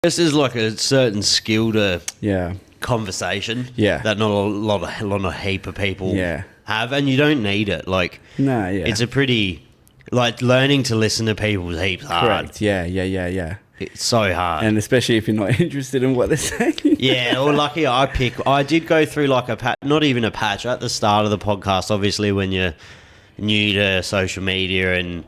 guess there's like a certain skill to Yeah. conversation Yeah. that not a lot of heap of people Yeah. have, and you don't need it. Like, No, yeah. it's a pretty, like, learning to listen to people is heaps hard. Correct. Yeah. It's so hard. And especially if you're not interested in what they're saying. Yeah, well, lucky I did go through like a patch, not even a patch, at the start of the podcast, obviously, when you're new to social media, and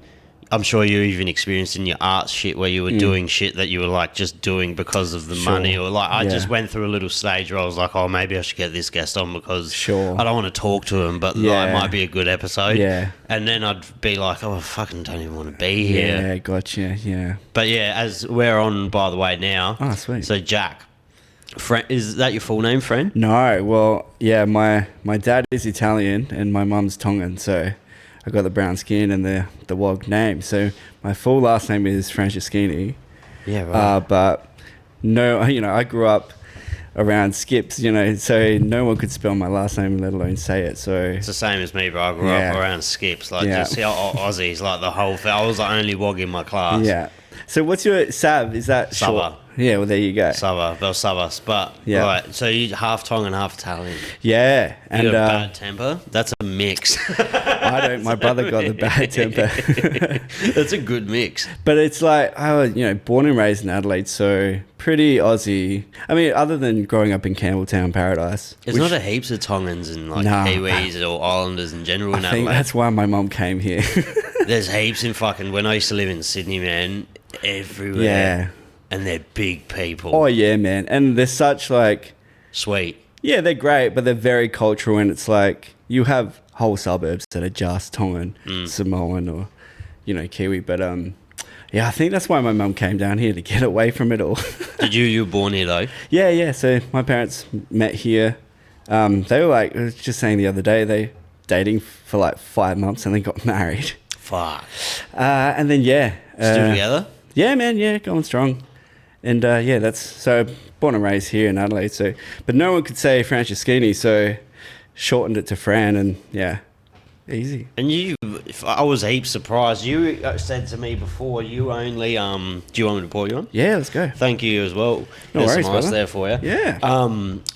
I'm sure you even experienced in your art shit where you were doing shit that you were like just doing because of the money, or like I just went through a little stage where I was like, oh, maybe I should get this guest on because I don't want to talk to him, but like, it might be a good episode. Yeah. And then I'd be like, oh, I fucking don't even want to be here. Yeah, gotcha, yeah. But yeah, as we're on, by the way, now. Oh, sweet. So Jack, is that your full name, Fran? No, well, yeah, my dad is Italian and my mum's Tongan, so I got the brown skin and the Wog name. So my full last name is Franceschini. Yeah, right. But no, I grew up around skips, so no one could spell my last name, let alone say it. So it's the same as me, bro. I grew up around skips, like just Aussies, like the whole thing. I was the only Wog in my class. Yeah. So what's your Sav? Is that Sava? Short? Yeah, well, there you go. Sava, Bel Savas. But right, so you half Tongan, half Italian. Yeah, and you got a bad temper. That's a mix. I don't. My brother got the bad temper. That's a good mix. But it's like I was, born and raised in Adelaide, so pretty Aussie. I mean, other than growing up in Campbelltown Paradise. There's not a heaps of Tongans and like Kiwis or Islanders in general in Adelaide. I think that's why my mum came here. There's heaps in fucking. When I used to live in Sydney, man, everywhere. Yeah. And they're big people. Oh, yeah, man. And they're such, like... Sweet. Yeah, they're great, but they're very cultural, and it's like you have whole suburbs that are just Tongan, Samoan, or, Kiwi. But, yeah, I think that's why my mum came down here, to get away from it all. Did you were born here, though? Yeah. So my parents met here. They were like, I was just saying the other day, they dating for like 5 months and then got married. Fuck. And then, Still together? Yeah, man, going strong. And that's so born and raised here in Adelaide. So, but no one could say Franceschini, so shortened it to Fran, and easy. And I was heaps surprised. You said to me before you only do you want me to pour you on? Yeah, let's go. Thank you as well. No worries, some ice there for you. Yeah.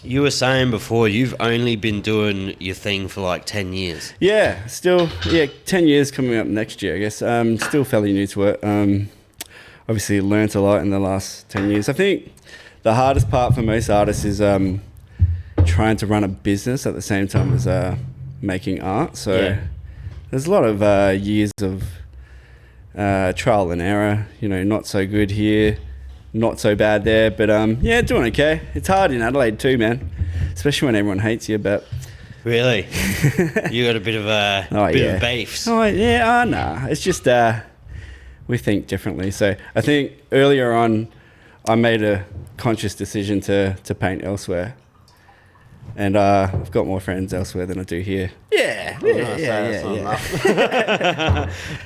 You were saying before you've only been doing your thing for like 10 years. Yeah, still 10 years coming up next year, I guess. Still fairly new to it. Obviously learnt a lot in the last 10 years. I think the hardest part for most artists is trying to run a business at the same time as making art. So there's a lot of years of trial and error, not so good here, not so bad there, but doing okay. It's hard in Adelaide too, man, especially when everyone hates you, but... Really? You got a bit of of beefs? Oh, yeah, nah. It's just... we think differently. So I think earlier on, I made a conscious decision to paint elsewhere, and I've got more friends elsewhere than I do here. Yeah.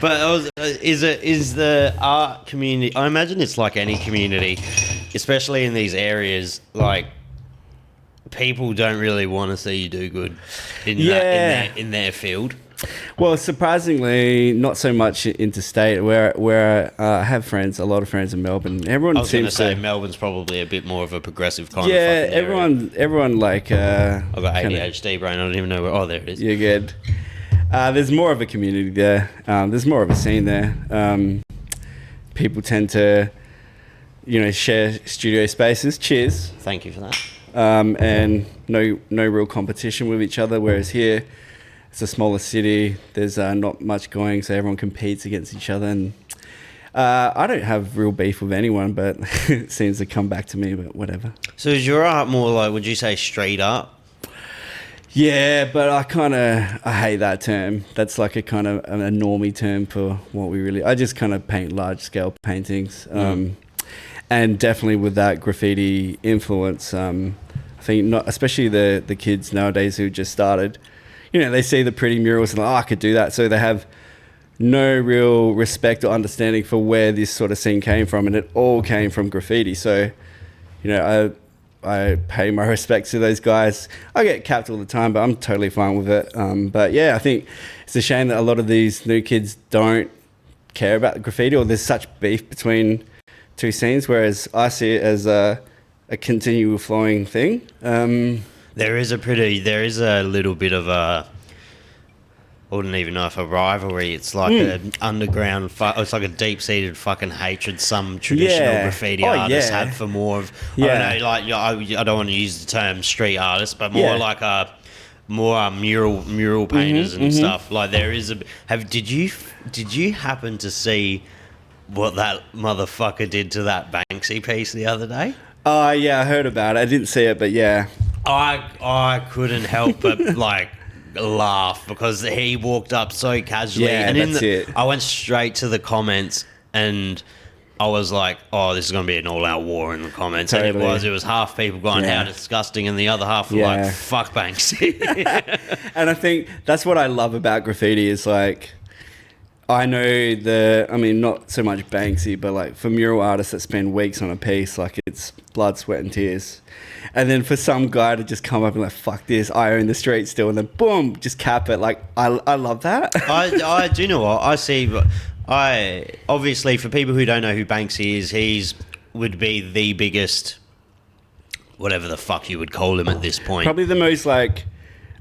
But is the art community? I imagine it's like any community, especially in these areas. Like, people don't really want to see you do good in their field. Well, surprisingly, not so much interstate. Where I have a lot of friends in Melbourne. Everyone I was going to seems say Melbourne's probably a bit more of a progressive kind of fucking area. everyone like... I've got ADHD brain. I don't even know where... Oh, there it is. You're good. There's more of a community there. There's more of a scene there. People tend to, share studio spaces. Cheers. Thank you for that. And no real competition with each other, whereas here... It's a smaller city. There's not much going, so everyone competes against each other. And I don't have real beef with anyone, but it seems to come back to me, but whatever. So is your art more like, would you say street art? Yeah, but I hate that term. That's like a kind of a normie term for what we really... I just kind of paint large-scale paintings. And definitely with that graffiti influence, I think, especially the kids nowadays who just started... they see the pretty murals and like, I could do that. So they have no real respect or understanding for where this sort of scene came from. And it all came from graffiti. So, I pay my respects to those guys. I get capped all the time, but I'm totally fine with it. But yeah, I think it's a shame that a lot of these new kids don't care about the graffiti, or there's such beef between two scenes, whereas I see it as a continual flowing thing. There is a little bit of a, I wouldn't even know if a rivalry. It's like an underground. It's like a deep-seated fucking hatred some traditional graffiti artists have for more of. I don't know. Like I don't want to use the term street artists, but more like a mural painters and stuff. Like there is a. Did you happen to see what that motherfucker did to that Banksy piece the other day? Oh yeah, I heard about it. I didn't see it, but yeah. I couldn't help but like laugh because he walked up so casually, and I went straight to the comments, and I was like, "Oh, this is going to be an all-out war in the comments." Totally. And it was half people going, "How disgusting," and the other half were like, "Fuck Banksy." And I think that's what I love about graffiti is like, I know not so much Banksy, but like for mural artists that spend weeks on a piece, like it's blood, sweat and tears. And then for some guy to just come up and like, fuck this, I own the street still, and then boom, just cap it. Like, I love that. I do know what I see, but obviously for people who don't know who Banksy is, would be the biggest, whatever the fuck you would call him at this point. Probably the most like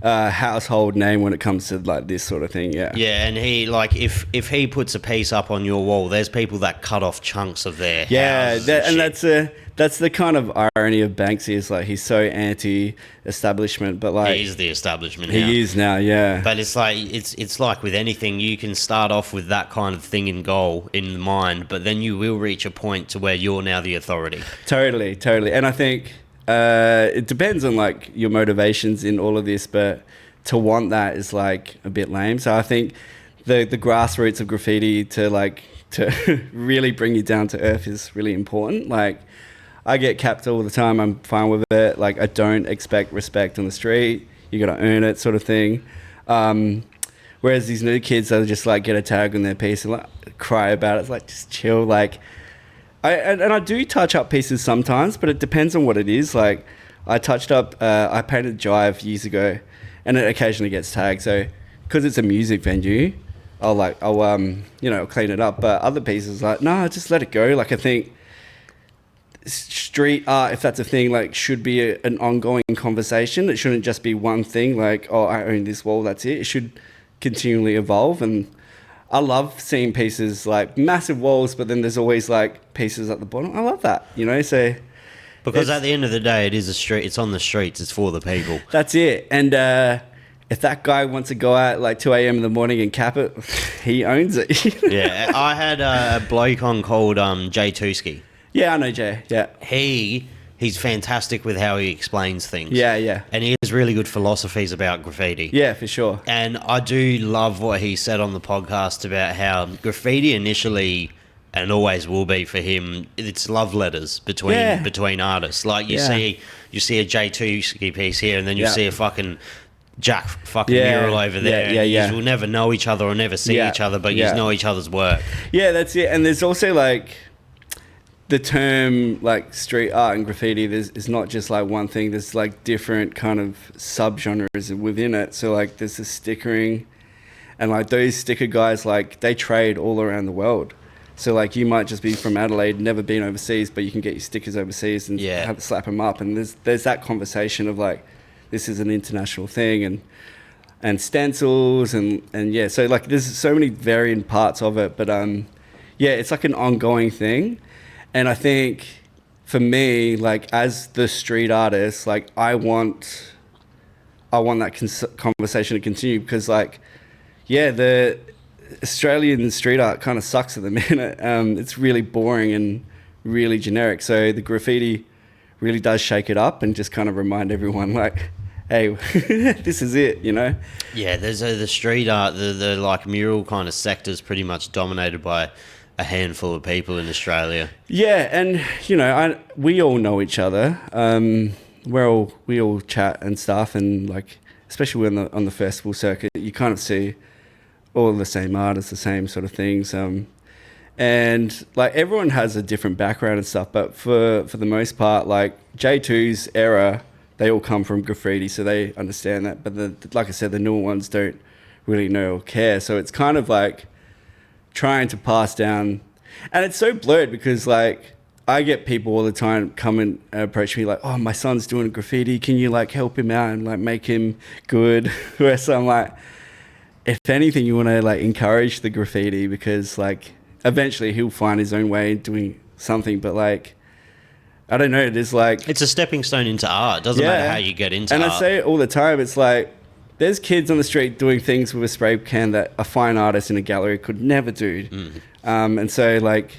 household name when it comes to like this sort of thing. Yeah, and he like if he puts a piece up on your wall, there's people that cut off chunks of their houses and that's the kind of irony of Banksy is like he's so anti-establishment, but like he's the establishment. He is now, yeah. But it's like it's like with anything, you can start off with that kind of thing in goal in mind, but then you will reach a point to where you're now the authority. Totally, and I think. It depends on like your motivations in all of this, but to want that is like a bit lame. So I think the grassroots of graffiti to really bring you down to earth is really important. Like I get capped all the time. I'm fine with it. Like I don't expect respect on the street. You got to earn it, sort of thing. Whereas these new kids, they'll just like get a tag on their piece and like cry about it. It's like just chill. Like. I do touch up pieces sometimes, but it depends on what it is. Like I touched up, I painted Jive years ago, and it occasionally gets tagged. So because it's a music venue, I'll clean it up. But other pieces, like just let it go. Like I think street art, if that's a thing, like should be an ongoing conversation. It shouldn't just be one thing. Like I own this wall, that's it. It should continually evolve and. I love seeing pieces like massive walls, but then there's always like pieces at the bottom. I love that, so. Because at the end of the day, it is a street. It's on the streets. It's for the people. That's it. And if that guy wants to go out like 2 a.m. in the morning and cap it, he owns it. Yeah, I had a bloke on called Jay Tuski. Yeah, I know Jay. Yeah. He's fantastic with how he explains things. Yeah. And he has really good philosophies about graffiti. Yeah, for sure. And I do love what he said on the podcast about how graffiti initially, and always will be for him, it's love letters between artists. Like you see a J2 piece here, and then you see a fucking Jack mural over there. You will never know each other or never see each other, but you know each other's work. Yeah, that's it. And there's also like the term like street art and graffiti, is not just like one thing. There's like different kind of subgenres within it. So like there's the stickering, and like those sticker guys, like they trade all around the world. So like you might just be from Adelaide, never been overseas, but you can get your stickers overseas and have to slap them up. And there's that conversation of like, this is an international thing, and stencils and so like there's so many varying parts of it. But it's like an ongoing thing. And I think for me, like as the street artist, like I want that conversation to continue because like, the Australian street art kind of sucks at the minute. It's really boring and really generic. So the graffiti really does shake it up and just kind of remind everyone like, hey, this is it, Yeah, there's the street art, the like mural kind of sector is pretty much dominated by a handful of people in Australia. Yeah, and we all know each other. We all chat and stuff, and like especially on the festival circuit, you kind of see all the same artists, the same sort of things. And like everyone has a different background and stuff, but for the most part, like J2's era, they all come from graffiti, so they understand that. But like I said, the newer ones don't really know or care. So it's kind of like trying to pass down, and it's so blurred because like I get people all the time come and approach me like, oh, my son's doing graffiti. Can you like help him out and like make him good? Whereas I'm like, if anything, you want to like encourage the graffiti, because like eventually he'll find his own way doing something. But like, I don't know. There's like, it's a stepping stone into art. Doesn't matter how you get into art. And I say it all the time. It's like, there's kids on the street doing things with a spray can that a fine artist in a gallery could never do. And so like,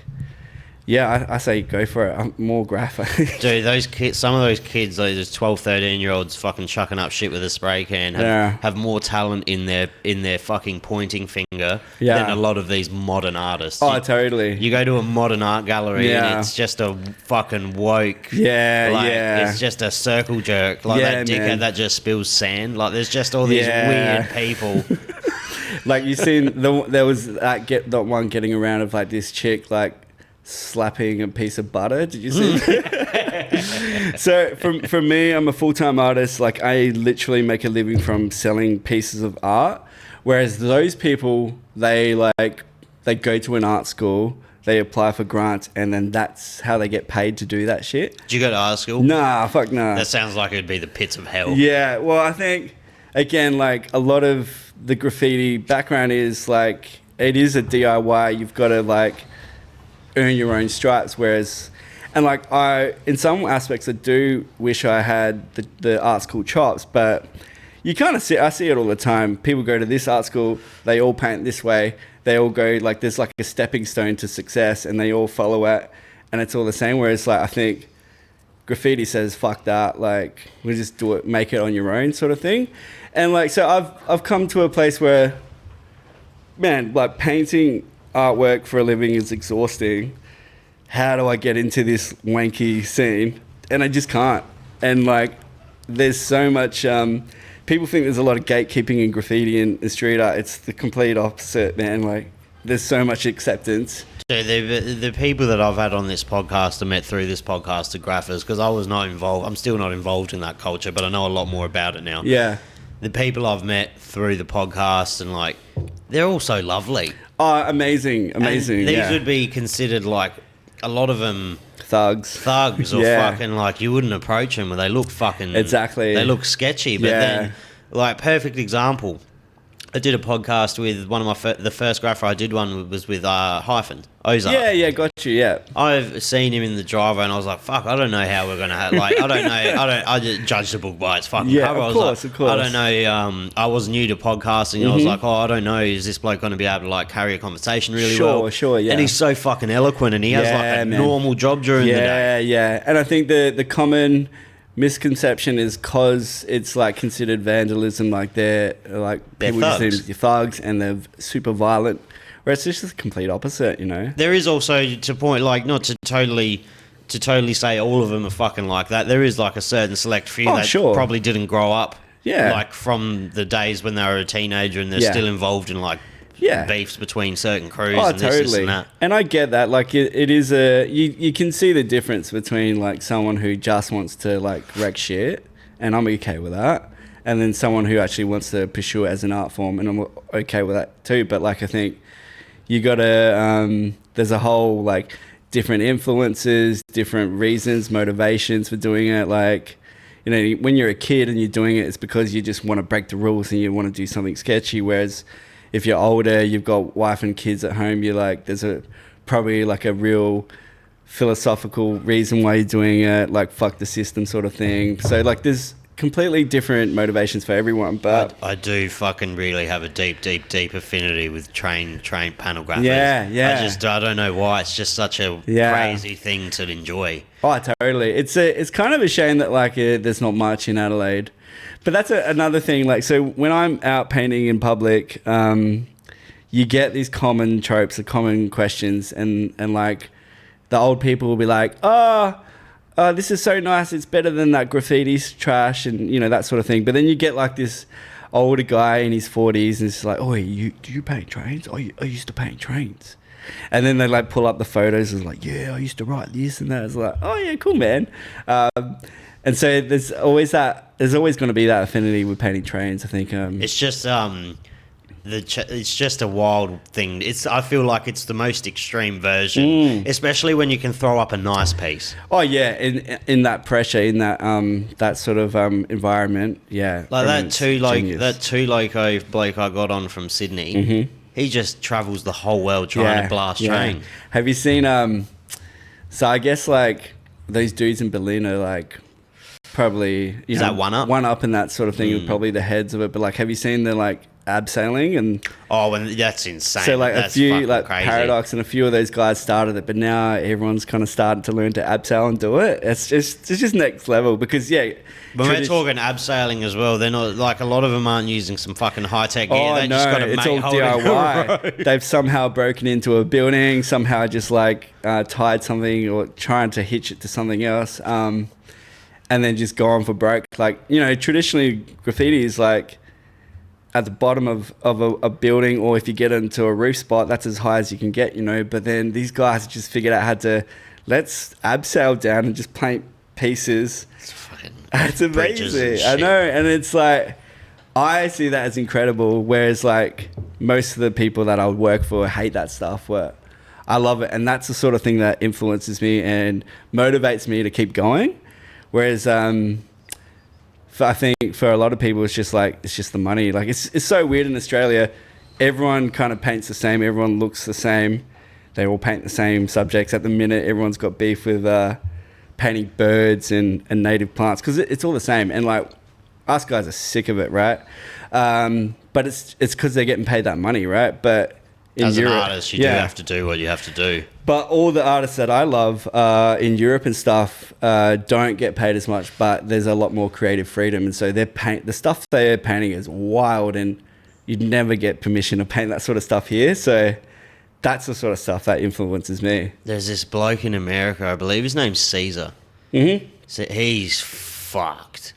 yeah, I say go for it. I'm more graphic. Dude, those kids, some of those kids, those 12, 13-year-olds fucking chucking up shit with a spray can have more talent in their fucking pointing finger than a lot of these modern artists. Oh, totally. You go to a modern art gallery and it's just a fucking woke. It's just a circle jerk. Like that dickhead that just spills sand. Like there's just all these weird people. Like you seen, there was that one getting around of like this chick like slapping a piece of butter. Did you see? So for me, I'm a full-time artist. Like I literally make a living from selling pieces of art, whereas those people, they go to an art school, they apply for grants, and then that's how they get paid to do that shit. Did you go to art school? Nah, fuck nah. That sounds like it'd be the pits of hell. Yeah, well, I think again, like a lot of the graffiti background is like, it is a DIY. You've got to like earn your own stripes, whereas, and like in some aspects I do wish I had the art school chops, but you kind of I see it all the time. People go to this art school, they all paint this way, they all go like, there's like a stepping stone to success, and they all follow it, and it's all the same. Whereas like I think graffiti says fuck that, like we just do it, make it on your own sort of thing. And like, so I've come to a place where, man, like painting artwork for a living is exhausting. How do I get into this wanky scene? And I just can't. And like, there's so much, people think there's a lot of gatekeeping in graffiti and street art. It's the complete opposite, man. Like, there's so much acceptance. So the people that I've had on this podcast, I met through this podcast, are graphers, because I was not involved. I'm still not involved in that culture, but I know a lot more about it now. Yeah. The people I've met through the podcast, and like, they're all so lovely. Oh, amazing. And these would be considered like, a lot of them thugs or fucking like, you wouldn't approach them, or they look fucking they look sketchy. But then, like, perfect example, I did a podcast with one of my the first grapher I did one was with Hyphen Ozark. Yeah, got you. Yeah, I've seen him in the driveway, and I was like, "Fuck, I don't know how we're gonna have, like, I don't know, I just judge the book by its fucking cover." Of course. I don't know. I was new to podcasting, and I was like, "Oh, I don't know, is this bloke gonna be able to like carry a conversation really well?" Sure, yeah. And he's so fucking eloquent, and he has like a normal job during the day. Yeah. And I think the common misconception is because it's like considered vandalism, like they're people thugs. just think thugs and they're super violent, whereas it's just the complete opposite, you know. There is also, to point, like, not to totally say all of them are fucking like that. There is like a certain select few that probably didn't grow up like from the days when they were a teenager, and they're still involved in like beefs between certain crews and this and that. And I get that. Like it is you can see the difference between like someone who just wants to like wreck shit, and I'm okay with that, and then someone who actually wants to pursue it as an art form, and I'm okay with that too. But like, I think you gotta there's a whole like different influences, different reasons, motivations for doing it. Like, you know, when you're a kid and you're doing it, it's because you just want to break the rules and you want to do something sketchy. Whereas if you're older, you've got wife and kids at home, you're like, there's probably like a real philosophical reason why you're doing it, like fuck the system sort of thing. So like, there's completely different motivations for everyone. But I do fucking really have a deep affinity with trained panel graphers. Yeah. I don't know why. It's just such a crazy thing to enjoy. Oh, totally. It's kind of a shame that like there's not much in Adelaide. But that's another thing. Like, so when I'm out painting in public, you get these common tropes, the common questions, and like the old people will be like, oh, this is so nice. It's better than that graffiti's trash, and you know, that sort of thing. But then you get like this older guy in his 40s, and it's like, oh, do you paint trains? Oh, I used to paint trains. And then they like pull up the photos and like, yeah, I used to write this and that. It's like, oh yeah, cool, man. And so there's always going to be that affinity with painting trains, I think. It's just it's just a wild thing. I feel like it's the most extreme version, especially when you can throw up a nice piece. Oh yeah, in that pressure, in that that sort of environment, yeah. Like that two loco bloke I got on from Sydney. He just travels the whole world trying to blast train. Have you seen so I guess like those dudes in Berlin are like probably that one up and that sort of thing, probably the heads of it. But like, have you seen the like abseiling and that's insane. So like that's a few like crazy. Paradox and a few of those guys started it, but now everyone's kind of starting to learn to abseil and do it. It's just next level because But we're talking abseiling as well. They're not like a lot of them aren't using some fucking high tech gear. They just got a it's mate all DIY. They've somehow broken into a building, somehow just like tied something or trying to hitch it to something else, and then just gone for broke. Like traditionally graffiti is like at the bottom of a building, or if you get into a roof spot, that's as high as you can get, but then these guys just figured out how to let's abseil down and just paint pieces. It's amazing. I know, and it's like I see that as incredible, whereas like most of the people that I would work for hate that stuff. Where I love it, and that's the sort of thing that influences me and motivates me to keep going. Whereas I think for a lot of people, it's just the money. Like it's so weird in Australia. Everyone kind of paints the same. Everyone looks the same. They all paint the same subjects. At the minute, everyone's got beef with painting birds and native plants because it's all the same. And like us guys are sick of it, right? But it's because they're getting paid that money, right? But as an artist, you do have to do what you have to do. But all the artists that I love in Europe and stuff don't get paid as much, but there's a lot more creative freedom. And so the stuff they're painting is wild, and you'd never get permission to paint that sort of stuff here. So that's the sort of stuff that influences me. There's this bloke in America, I believe his name's Caesar. So he's fucked.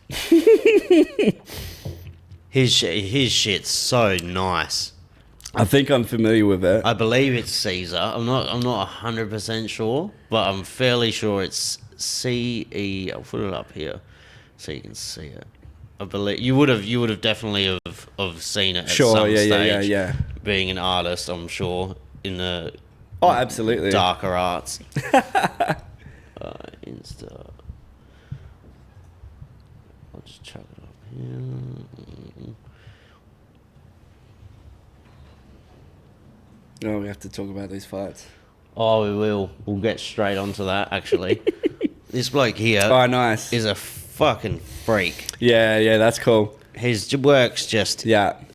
His shit's so nice. I think I'm familiar with it. I believe it's Caesar. I'm not 100% sure, but I'm fairly sure it's CE. I'll put it up here so you can see it. I believe you would have definitely have seen it at some stage. Yeah. Being an artist, I'm sure in the absolutely darker arts. Insta. I'll just chuck it up here. Oh, we have to talk about these fights. Oh, we will. We'll get straight onto that, actually. This bloke here nice. is a fucking freak. Yeah, that's cool. His work's just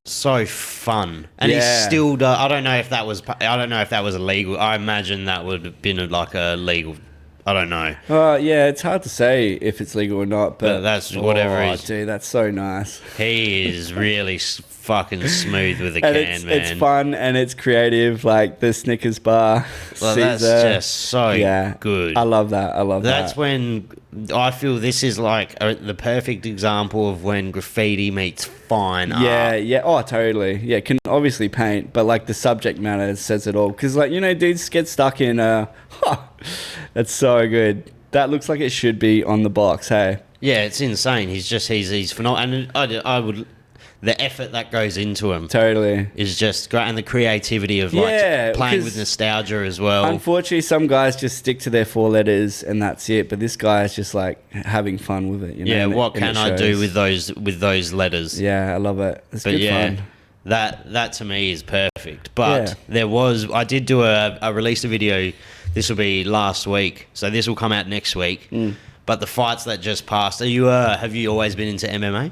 so fun. And he still does. I don't know if that was illegal. I imagine that would have been like a legal... I don't know. It's hard to say if it's legal or not. But that's whatever it is. Dude, that's so nice. He is really fucking smooth with the and can, man. It's fun and it's creative, like the Snickers bar. Well, that's just so good. I love that. That's when I feel this is like the perfect example of when graffiti meets fine art. Yeah. Oh, totally. Yeah, can obviously paint, but like the subject matter says it all. Because like, dudes get stuck in... that's so good. That looks like it should be on the box, hey? Yeah, it's insane. He's phenomenal. And I would... The effort that goes into him is just great, and the creativity of playing with nostalgia as well. Unfortunately, some guys just stick to their 4 letters and that's it. But this guy is just like having fun with it. Yeah, what can I do with those letters? Yeah, I love it. It's good fun. That to me is perfect. But I did do I released a video. This will be last week, so this will come out next week. But the fights that just passed, have you always been into MMA?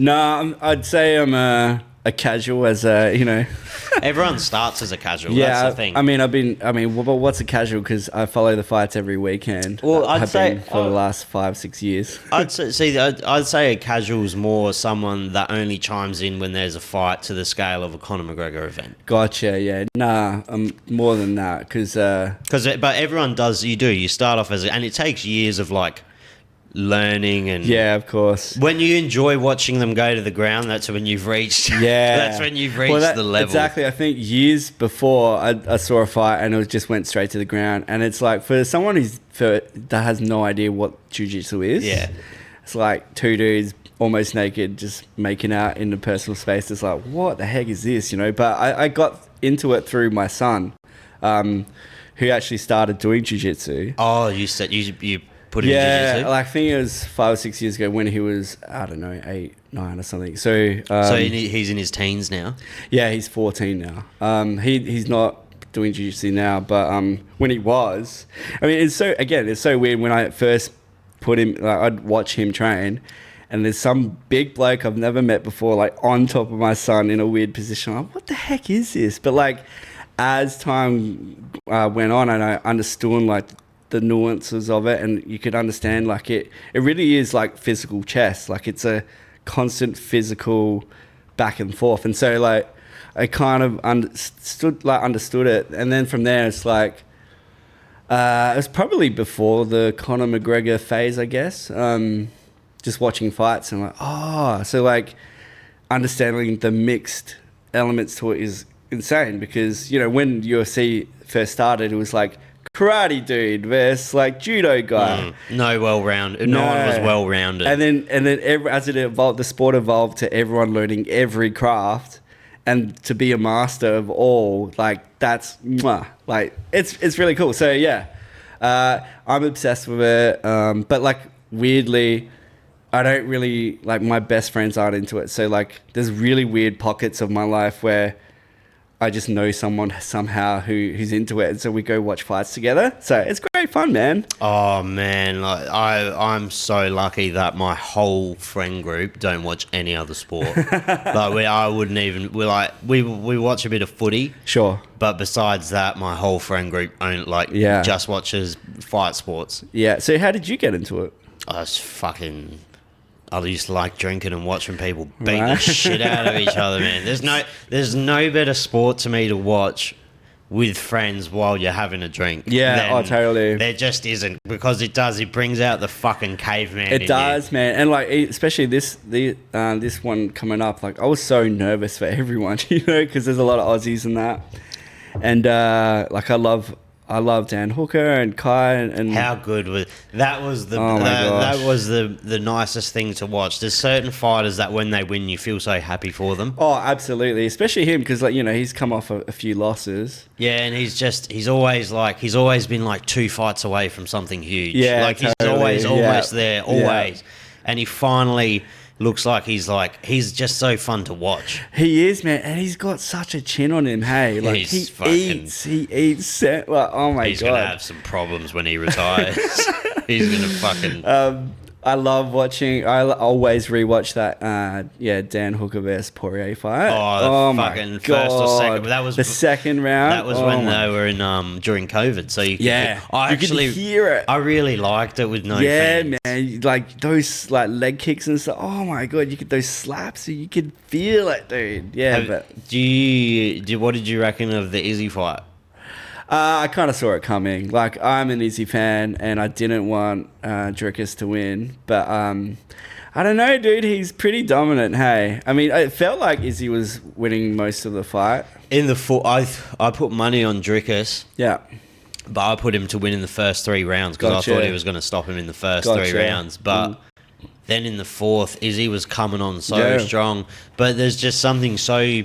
No, I'd say I'm a casual, as Everyone starts as a casual. That's the thing. What's a casual? Because I follow the fights every weekend. Well, I'd say for the last 5-6 years. I'd say a casual is more someone that only chimes in when there's a fight to the scale of a Conor McGregor event. Gotcha. Yeah. Nah, I'm more than that but everyone does. You start off and it takes years of like learning and of course. When you enjoy watching them go to the ground, that's when you've reached the level. Exactly. I think years before I saw a fight and it just went straight to the ground, and it's like for someone that has no idea what jiu-jitsu is, It's like two dudes almost naked just making out in the personal space. It's like, what the heck is this, you know? But I got into it through my son, who actually started doing jiu-jitsu. Oh, you said you put him in jiu-jitsu? Yeah, like, I think it was 5 or 6 years ago when he was, I don't know, 8, 9 or something. So he's in his teens now? Yeah, he's 14 now. He's not doing jiu-jitsu now, but when he was, I mean, it's so weird when I first put him, like, I'd watch him train, and there's some big bloke I've never met before, like, on top of my son in a weird position. I'm like, what the heck is this? But, like, as time went on, and I understood, like, the nuances of it, and you could understand, like, it really is like physical chess. Like, it's a constant physical back and forth. And so, like, I kind of understood it. And then from there, it's like, it was probably before the Conor McGregor phase, I guess. Just watching fights and like, so, like, understanding the mixed elements to it is insane, because, you know, when UFC first started, it was like karate dude versus, like, judo guy. No one was well-rounded. And then as it evolved, the sport evolved to everyone learning every craft, and to be a master of all, like, that's like, it's really cool. So yeah, I'm obsessed with it. But, like, weirdly, I don't really, like, my best friends aren't into it. So, like, there's really weird pockets of my life where I just know someone somehow who's into it, and so we go watch fights together. So it's great fun, man. Oh man, like, I'm so lucky that my whole friend group don't watch any other sport. Like, we watch a bit of footy, Sure, but besides that, my whole friend group just watches fight sports. Yeah. So how did you get into it? I used to like drinking and watching people beat the shit out of each other, man. There's no better sport to me to watch with friends while you're having a drink. Yeah, totally. There just isn't, because it brings out the fucking caveman. It does, man. And, like, especially this one coming up, like, I was so nervous for everyone, you know, because there's a lot of Aussies in that. And, like, I love Dan Hooker and Kai and how good was that? That was the nicest thing to watch. There's certain fighters that when they win, you feel so happy for them. Oh, absolutely, especially him, because, like, you know, he's come off a few losses. Yeah, and he's always been like 2 fights away from something huge. Yeah, like, totally. he's always almost there, always, and he finally looks like he's just so fun to watch. He is, man, and he's got such a chin on him. Hey, like, he eats. Like, oh my god, he's gonna have some problems when he retires. He's gonna fucking. I love watching. I always rewatch that. Dan Hooker versus Poirier fight. Oh my god, first or second. That was the second round. That was when they were in during COVID. So you could hear it. I really liked it with no fans. Yeah, man, like those, like, leg kicks and stuff. Oh my god, you could, those slaps. You could feel it, dude. Yeah, what did you reckon of the Izzy fight? I kind of saw it coming. Like, I'm an Izzy fan, and I didn't want Dricus to win. But I don't know, dude. He's pretty dominant, hey? I mean, it felt like Izzy was winning most of the fight. I put money on Dricus. Yeah. But I put him to win in the first 3 rounds, because I thought he was going to stop him in the first 3 rounds. But then in the fourth, Izzy was coming on so strong. But there's just something so...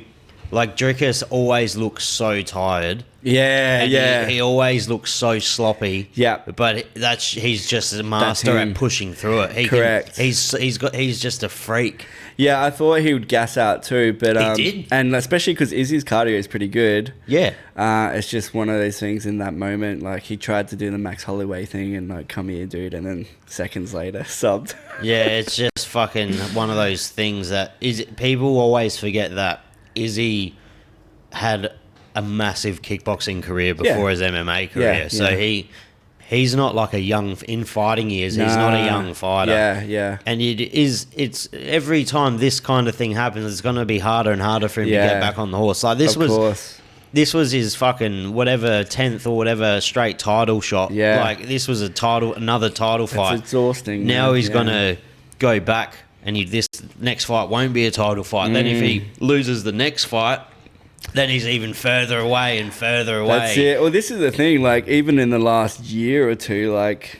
Like, Dricus always looks so tired. Yeah. He always looks so sloppy. Yeah. But he's just a master at pushing through it. Correct. He's just a freak. Yeah, I thought he would gas out too, but he did. And especially because Izzy's cardio is pretty good. Yeah. It's just one of those things in that moment. Like, he tried to do the Max Holloway thing and, like, come here, dude, and then seconds later subbed. Yeah, it's just fucking one of those things that people always forget that Izzy had a massive kickboxing career before his MMA career. So he's not like in fighting years. He's not a young fighter. Yeah. And it's every time this kind of thing happens, it's going to be harder and harder for him to get back on the horse. Like, this was his fucking whatever 10th or whatever straight title shot. Yeah. Like, this was another title fight. It's exhausting. Now he's going to go back, and this next fight won't be a title fight. Then if he loses the next fight, then he's even further away and further away. That's it. Well, this is the thing. Like, even in the last year or two, like,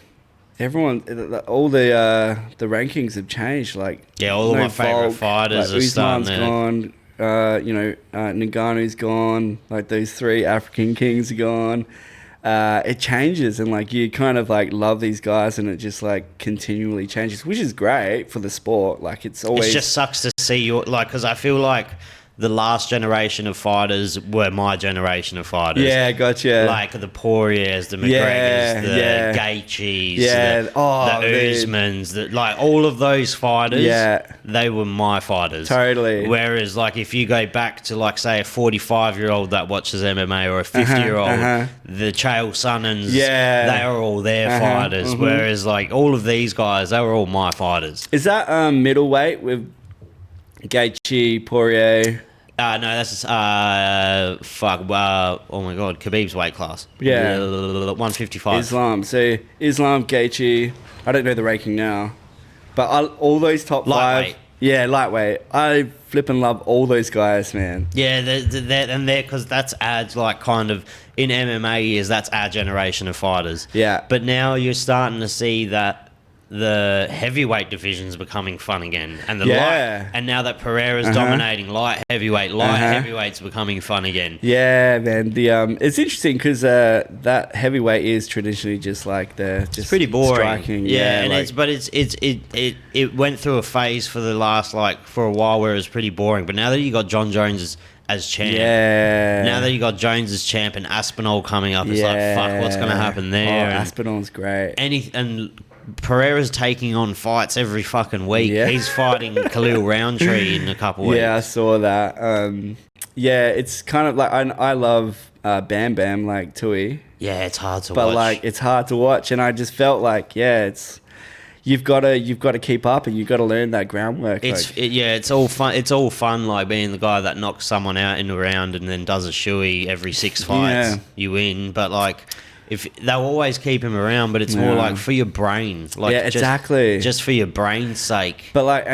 all the rankings have changed. Like, yeah, all of my favorite fighters like are starting Usman's to. gone. Ngannou's gone. Like, those 3 African kings are gone. It changes, and like you kind of like love these guys, and it just like continually changes, which is great for the sport. Like, it's always. It just sucks to see your like, because I feel like the last generation of fighters were my generation of fighters. Yeah, gotcha. Like the Poiriers, the McGregors, the Gaethjes, the Usmans, like all of those fighters, they were my fighters. Totally. Whereas like if you go back to like say a 45-year-old that watches MMA or a 50-year-old, the Chael Sonnens, they are all their fighters. Whereas like all of these guys, they were all my fighters. Is that middleweight with Gaethje, Poirier? No, that's oh my god, Khabib's weight class. Yeah, 155. Islam. So Islam, Gaethje. I don't know the ranking now, but all those top lightweight. 5. Yeah, lightweight. I flip and love all those guys, man. Yeah, they're because that's adds like kind of in MMA years, that's our generation of fighters. Yeah, but now you're starting to see that the heavyweight division's becoming fun again, and the light, and now that Pereira's dominating light heavyweight's becoming fun again. Yeah, man. The it's interesting because that heavyweight is traditionally just like it's pretty boring. Striking. Yeah, and it went through a phase for the last for a while where it was pretty boring. But now that you got John Jones as champ, now that you got Jones as champ and Aspinall coming up, it's like fuck, what's going to happen there? Aspinall's great. And Pereira's taking on fights every fucking week. Yeah. He's fighting Khalil Roundtree in a couple weeks. Yeah, I saw that. It's kind of like I love Bam Bam, like Tui. Yeah, it's hard to watch. But like it's hard to watch, and I just felt like it's you've got to keep up, and you've got to learn that groundwork. It's all fun. It's all fun, like being the guy that knocks someone out in a round and then does a shoey every 6 fights. You win, but like. If they'll always keep him around, but it's more like for your brain, like exactly, just for your brain's sake. But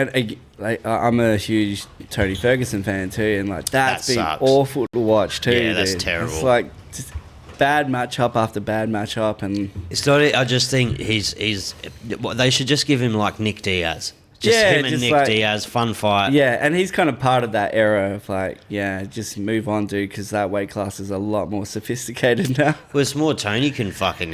I'm a huge Tony Ferguson fan too, and like that's been awful to watch too. Yeah, that's terrible. It's like just bad matchup after bad matchup, and it's not. I just think they should just give him like Nick Diaz. Just him and Nick Diaz, fun fight. Yeah, and he's kind of part of that era of just move on, dude, because that weight class is a lot more sophisticated now. Well, it's more Tony can fucking.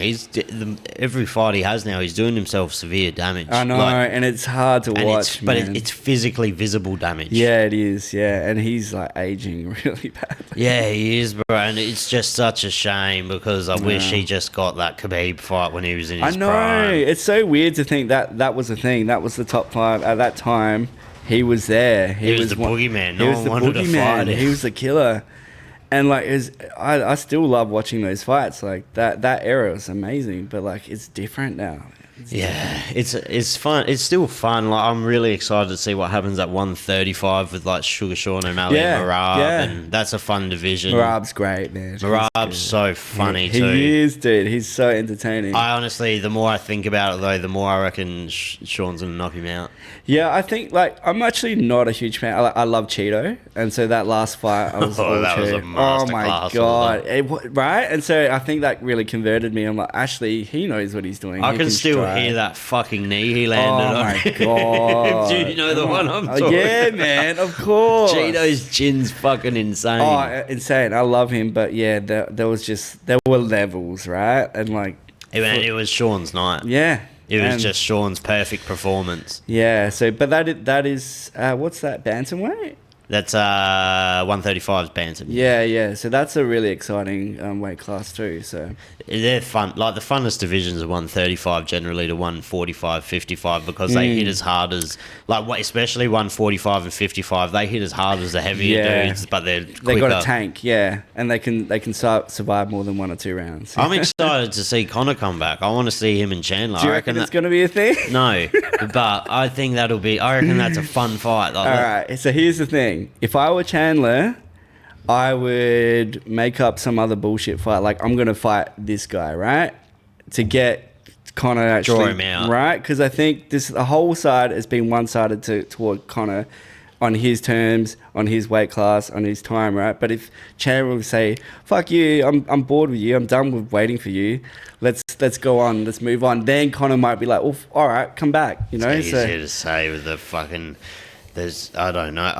Every fight he has now, he's doing himself severe damage. I know, and it's hard to watch, but it's physically visible damage. Yeah, it is, and he's like aging really badly. Yeah, he is, bro, and it's just such a shame because I wish he just got that Khabib fight when he was in his prime. I know, it's so weird to think that was the thing, that was the top 5. At that time, he was there. He was the boogeyman. He was the boogeyman. He was the killer. And like, I still love watching those fights. Like that era was amazing, but like it's different now. It's fun. It's still fun. Like I'm really excited to see what happens at 135 with like Sugar Sean O'Malley and Merab, and that's a fun division. Merab's great, man. Merab's so funny too. He is, dude. He's so entertaining. I honestly, the more I think about it though, the more I reckon Sean's gonna knock him out. Yeah, I think like I'm actually not a huge fan. I love Cheeto, and so that last fight I was that was a masterclass. Oh my god, right? And so I think that really converted me. I'm like, actually, he knows what he's doing. I can still hear that fucking knee he landed on. Oh my god! Do you know the one I'm talking? Yeah, man, of course. Cheeto's chin's fucking insane. Oh, insane! I love him, but yeah, there were levels, right? And like, it was Sean's night. Yeah. It was just Sean's perfect performance. Yeah, so, but that is what's that, bantamweight? That's 135's bantam. Yeah. So that's a really exciting weight class too. So they're fun. Like the funnest divisions are 135 generally to 145, 55 because they hit as hard as especially 145 and 55. They hit as hard as the heavier dudes, but they're quicker. They got a tank, and they can survive more than 1 or 2 rounds. I'm excited to see Connor come back. I want to see him and Chandler. Do you reckon it's going to be a thing? No, but I think I reckon that's a fun fight. All right. So here's the thing. If I were Chandler, I would make up some other bullshit fight. Like, I'm going to fight this guy, right? To get Connor actually... Draw him out. Right? Because I think the whole side has been one-sided toward Connor on his terms, on his weight class, on his time, right? But if Chandler would say, fuck you, I'm bored with you, I'm done with waiting for you, let's let's go on, let's move on. Then Conor might be like, oh, all right, come back, you know. It's easier to say with the fucking. I don't know.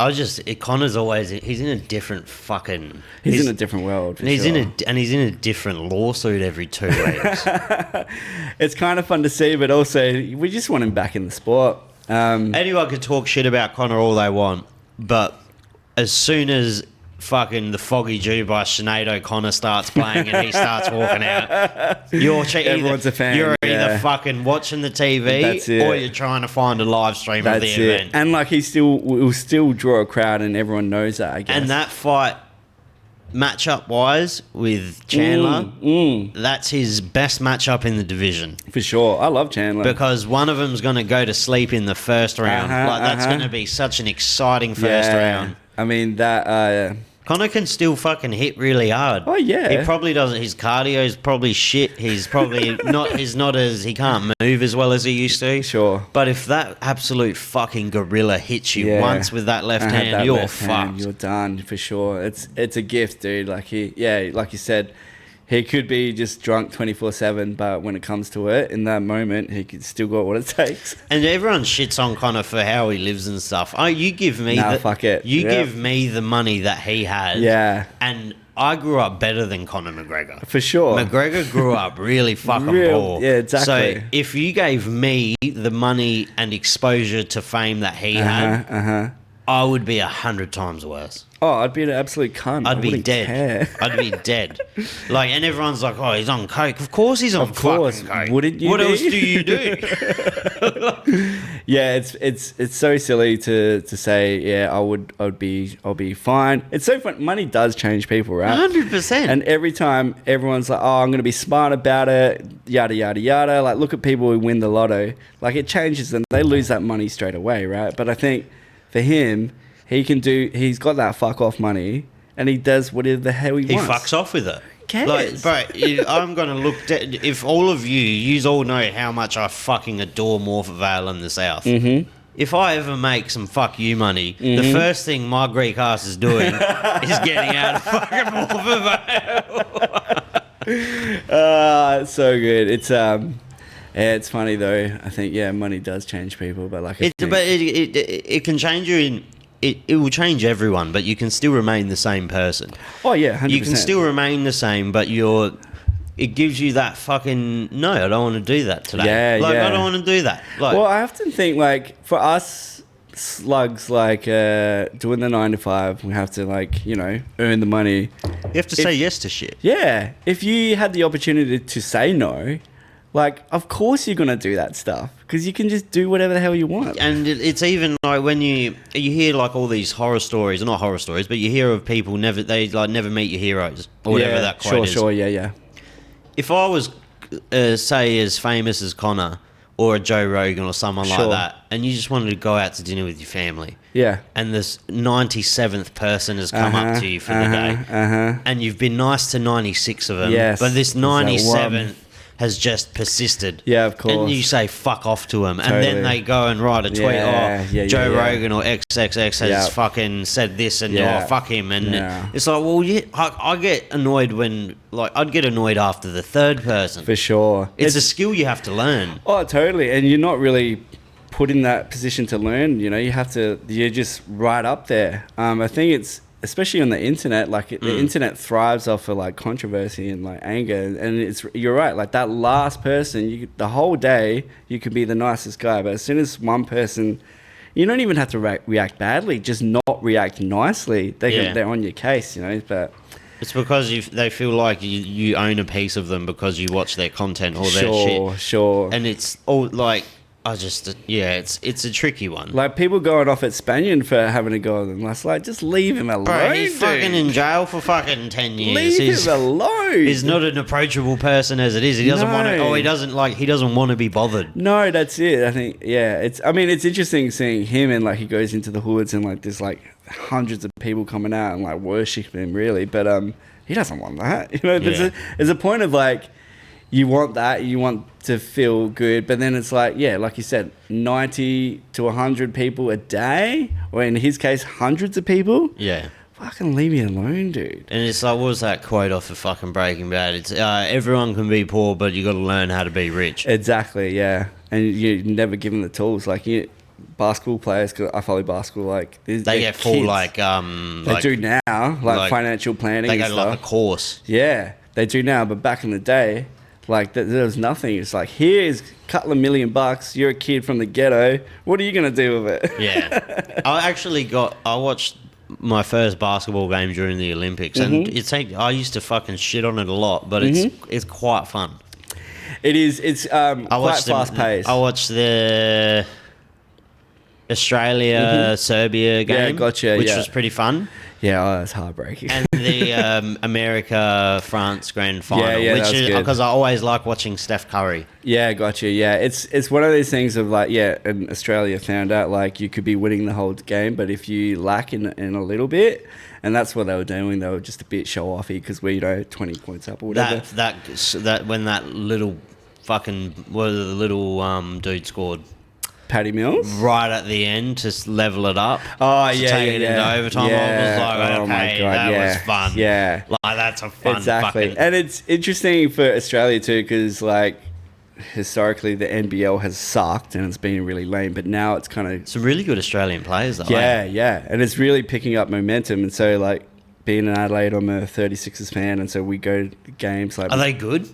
Connor's always. He's in a different fucking. He's in a different world. And he's in a different lawsuit every 2 weeks. It's kind of fun to see, but also we just want him back in the sport. Anyone can talk shit about Connor all they want, but as soon as fucking the Foggy Jew by Sinead O'Connor starts playing and he starts walking out, Everyone's a fan. You're either fucking watching the TV or you're trying to find a live stream of the event. And like will still draw a crowd, and everyone knows that, I guess. And that fight, matchup wise, with Chandler, that's his best matchup in the division. For sure. I love Chandler. Because one of them's going to go to sleep in the first round. That's going to be such an exciting first round. I mean, that... Connor can still fucking hit really hard. Oh, yeah. He probably doesn't. His cardio's probably shit. He's probably he can't move as well as he used to. Sure. But if that absolute fucking gorilla hits you once with that left hand, you're fucked. You're done, for sure. It's a gift, dude. Like like you said, he could be just drunk 24/7, but when it comes to it, in that moment, he could still got what it takes. And everyone shits on Connor for how he lives and stuff. Oh, you give me fuck it. Give me the money that he has. Yeah. And I grew up better than Conor McGregor. For sure. McGregor grew up really fucking poor. Yeah, exactly. So if you gave me the money and exposure to fame that he had, I would be 100 times worse. Oh, I'd be an absolute cunt. I'd be dead. Care. I'd be dead. Like, and everyone's like, "Oh, he's on coke." Of course, he's on fucking coke. Wouldn't you? What else do you do? Yeah, it's so silly to say. Yeah, I'll be fine. It's so fun. Money does change people, right? 100%. And every time everyone's like, "Oh, I'm going to be smart about it," yada yada yada. Like, look at people who win the lotto. Like, it changes them. They lose that money straight away, right? But I think for him, he's got that fuck off money, and he does whatever the hell he wants. He fucks off with it. Cares? Like, bro, I'm going to look... If all of you all know how much I fucking adore Morpeth Vale in the South. Mm-hmm. If I ever make some fuck you money, the first thing my Greek ass is doing is getting out of fucking Morpeth Vale. It's so good. It's funny though. I think money does change people, but like it can change you it will change everyone, but you can still remain the same person. Oh yeah, 100%. You can still remain the same, but it gives you that fucking no, I don't want to do that today. I don't want to do that. Like, well, I often think like for us slugs, like doing the 9 to 5, we have to earn the money. You have to say yes to shit. Yeah, if you had the opportunity to say no. Like, of course you're going to do that stuff because you can just do whatever the hell you want. And it's even like when you hear like all these horror stories, not horror stories, but you hear of people never meet your heroes or whatever that quote is. Sure, yeah. If I was, say, as famous as Connor or a Joe Rogan or someone like that, and you just wanted to go out to dinner with your family, and this 97th person has come up to you for the day, and you've been nice to 96 of them, but this 97th has just persisted. Yeah, of course. And you say fuck off to him. Totally. And then they go and write a tweet, Joe Rogan or XXX has fucking said this and fuck him. And it's like, well, I get annoyed when, I'd get annoyed after the third person. For sure. It's a skill you have to learn. Oh, totally. And you're not really put in that position to learn, you're just right up there. I think it's, especially on the internet, the internet thrives off of controversy and anger, and you're right, that last person, the whole day you could be the nicest guy, but as soon as one person, you don't even have to react badly, just not react nicely, they're on your case, but it's because they feel like you own a piece of them because you watch their content or their shit. Sure. And it's all it's a tricky one. People going off at Spaniard for having a go at them. Just leave him alone. Bro, he's fucking in jail for fucking 10 years. Leave him alone. He's not an approachable person as it is. He doesn't want to. He doesn't want to be bothered. No, that's it. I think it's interesting seeing him and he goes into the hoods and there's hundreds of people coming out and worship him really, but he doesn't want that. There's a point of you want that, you want to feel good, but then it's like you said, 90 to 100 people a day, or in his case, hundreds of people. Yeah. fucking leave me alone, dude. And it's like, what was that quote off of fucking Breaking Bad? It's everyone can be poor, but you got to learn how to be rich. Exactly, yeah. And you're never given the tools. Like, basketball players, because I follow basketball, like They get full kids. they do now, like financial planning. They go and to stuff. like a course. Yeah, they do now. But back in the day, like there was nothing. It's like, here's a couple of $1 million. You're a kid from the ghetto. What are you gonna do with it? Yeah, I watched my first basketball game during the Olympics, and I used to fucking shit on it a lot, but it's quite fun. It is. It's quite fast paced. I watched the Australia Serbia game, which was pretty fun. Yeah, that's heartbreaking. And the America France grand final, which is because I always like watching Steph Curry. Yeah, gotcha. Yeah, it's one of these things of like, in Australia found out like you could be winning the whole game, but if you lack in a little bit, and that's what they were doing. They were just a bit show offy because we're 20 points up or whatever. That when that little fucking dude scored. Patty Mills? Right at the end to level it up. Oh, to take it into overtime. Yeah. I was like, okay, that was fun. Yeah. Like, that's a fun fucking... And it's interesting for Australia too, because like historically the NBL has sucked and it's been really lame, but now it's kind of... Some really good Australian players though. Yeah. And it's really picking up momentum. And so like being in Adelaide, I'm a 36ers fan, and so we go to games like... Are they good? Is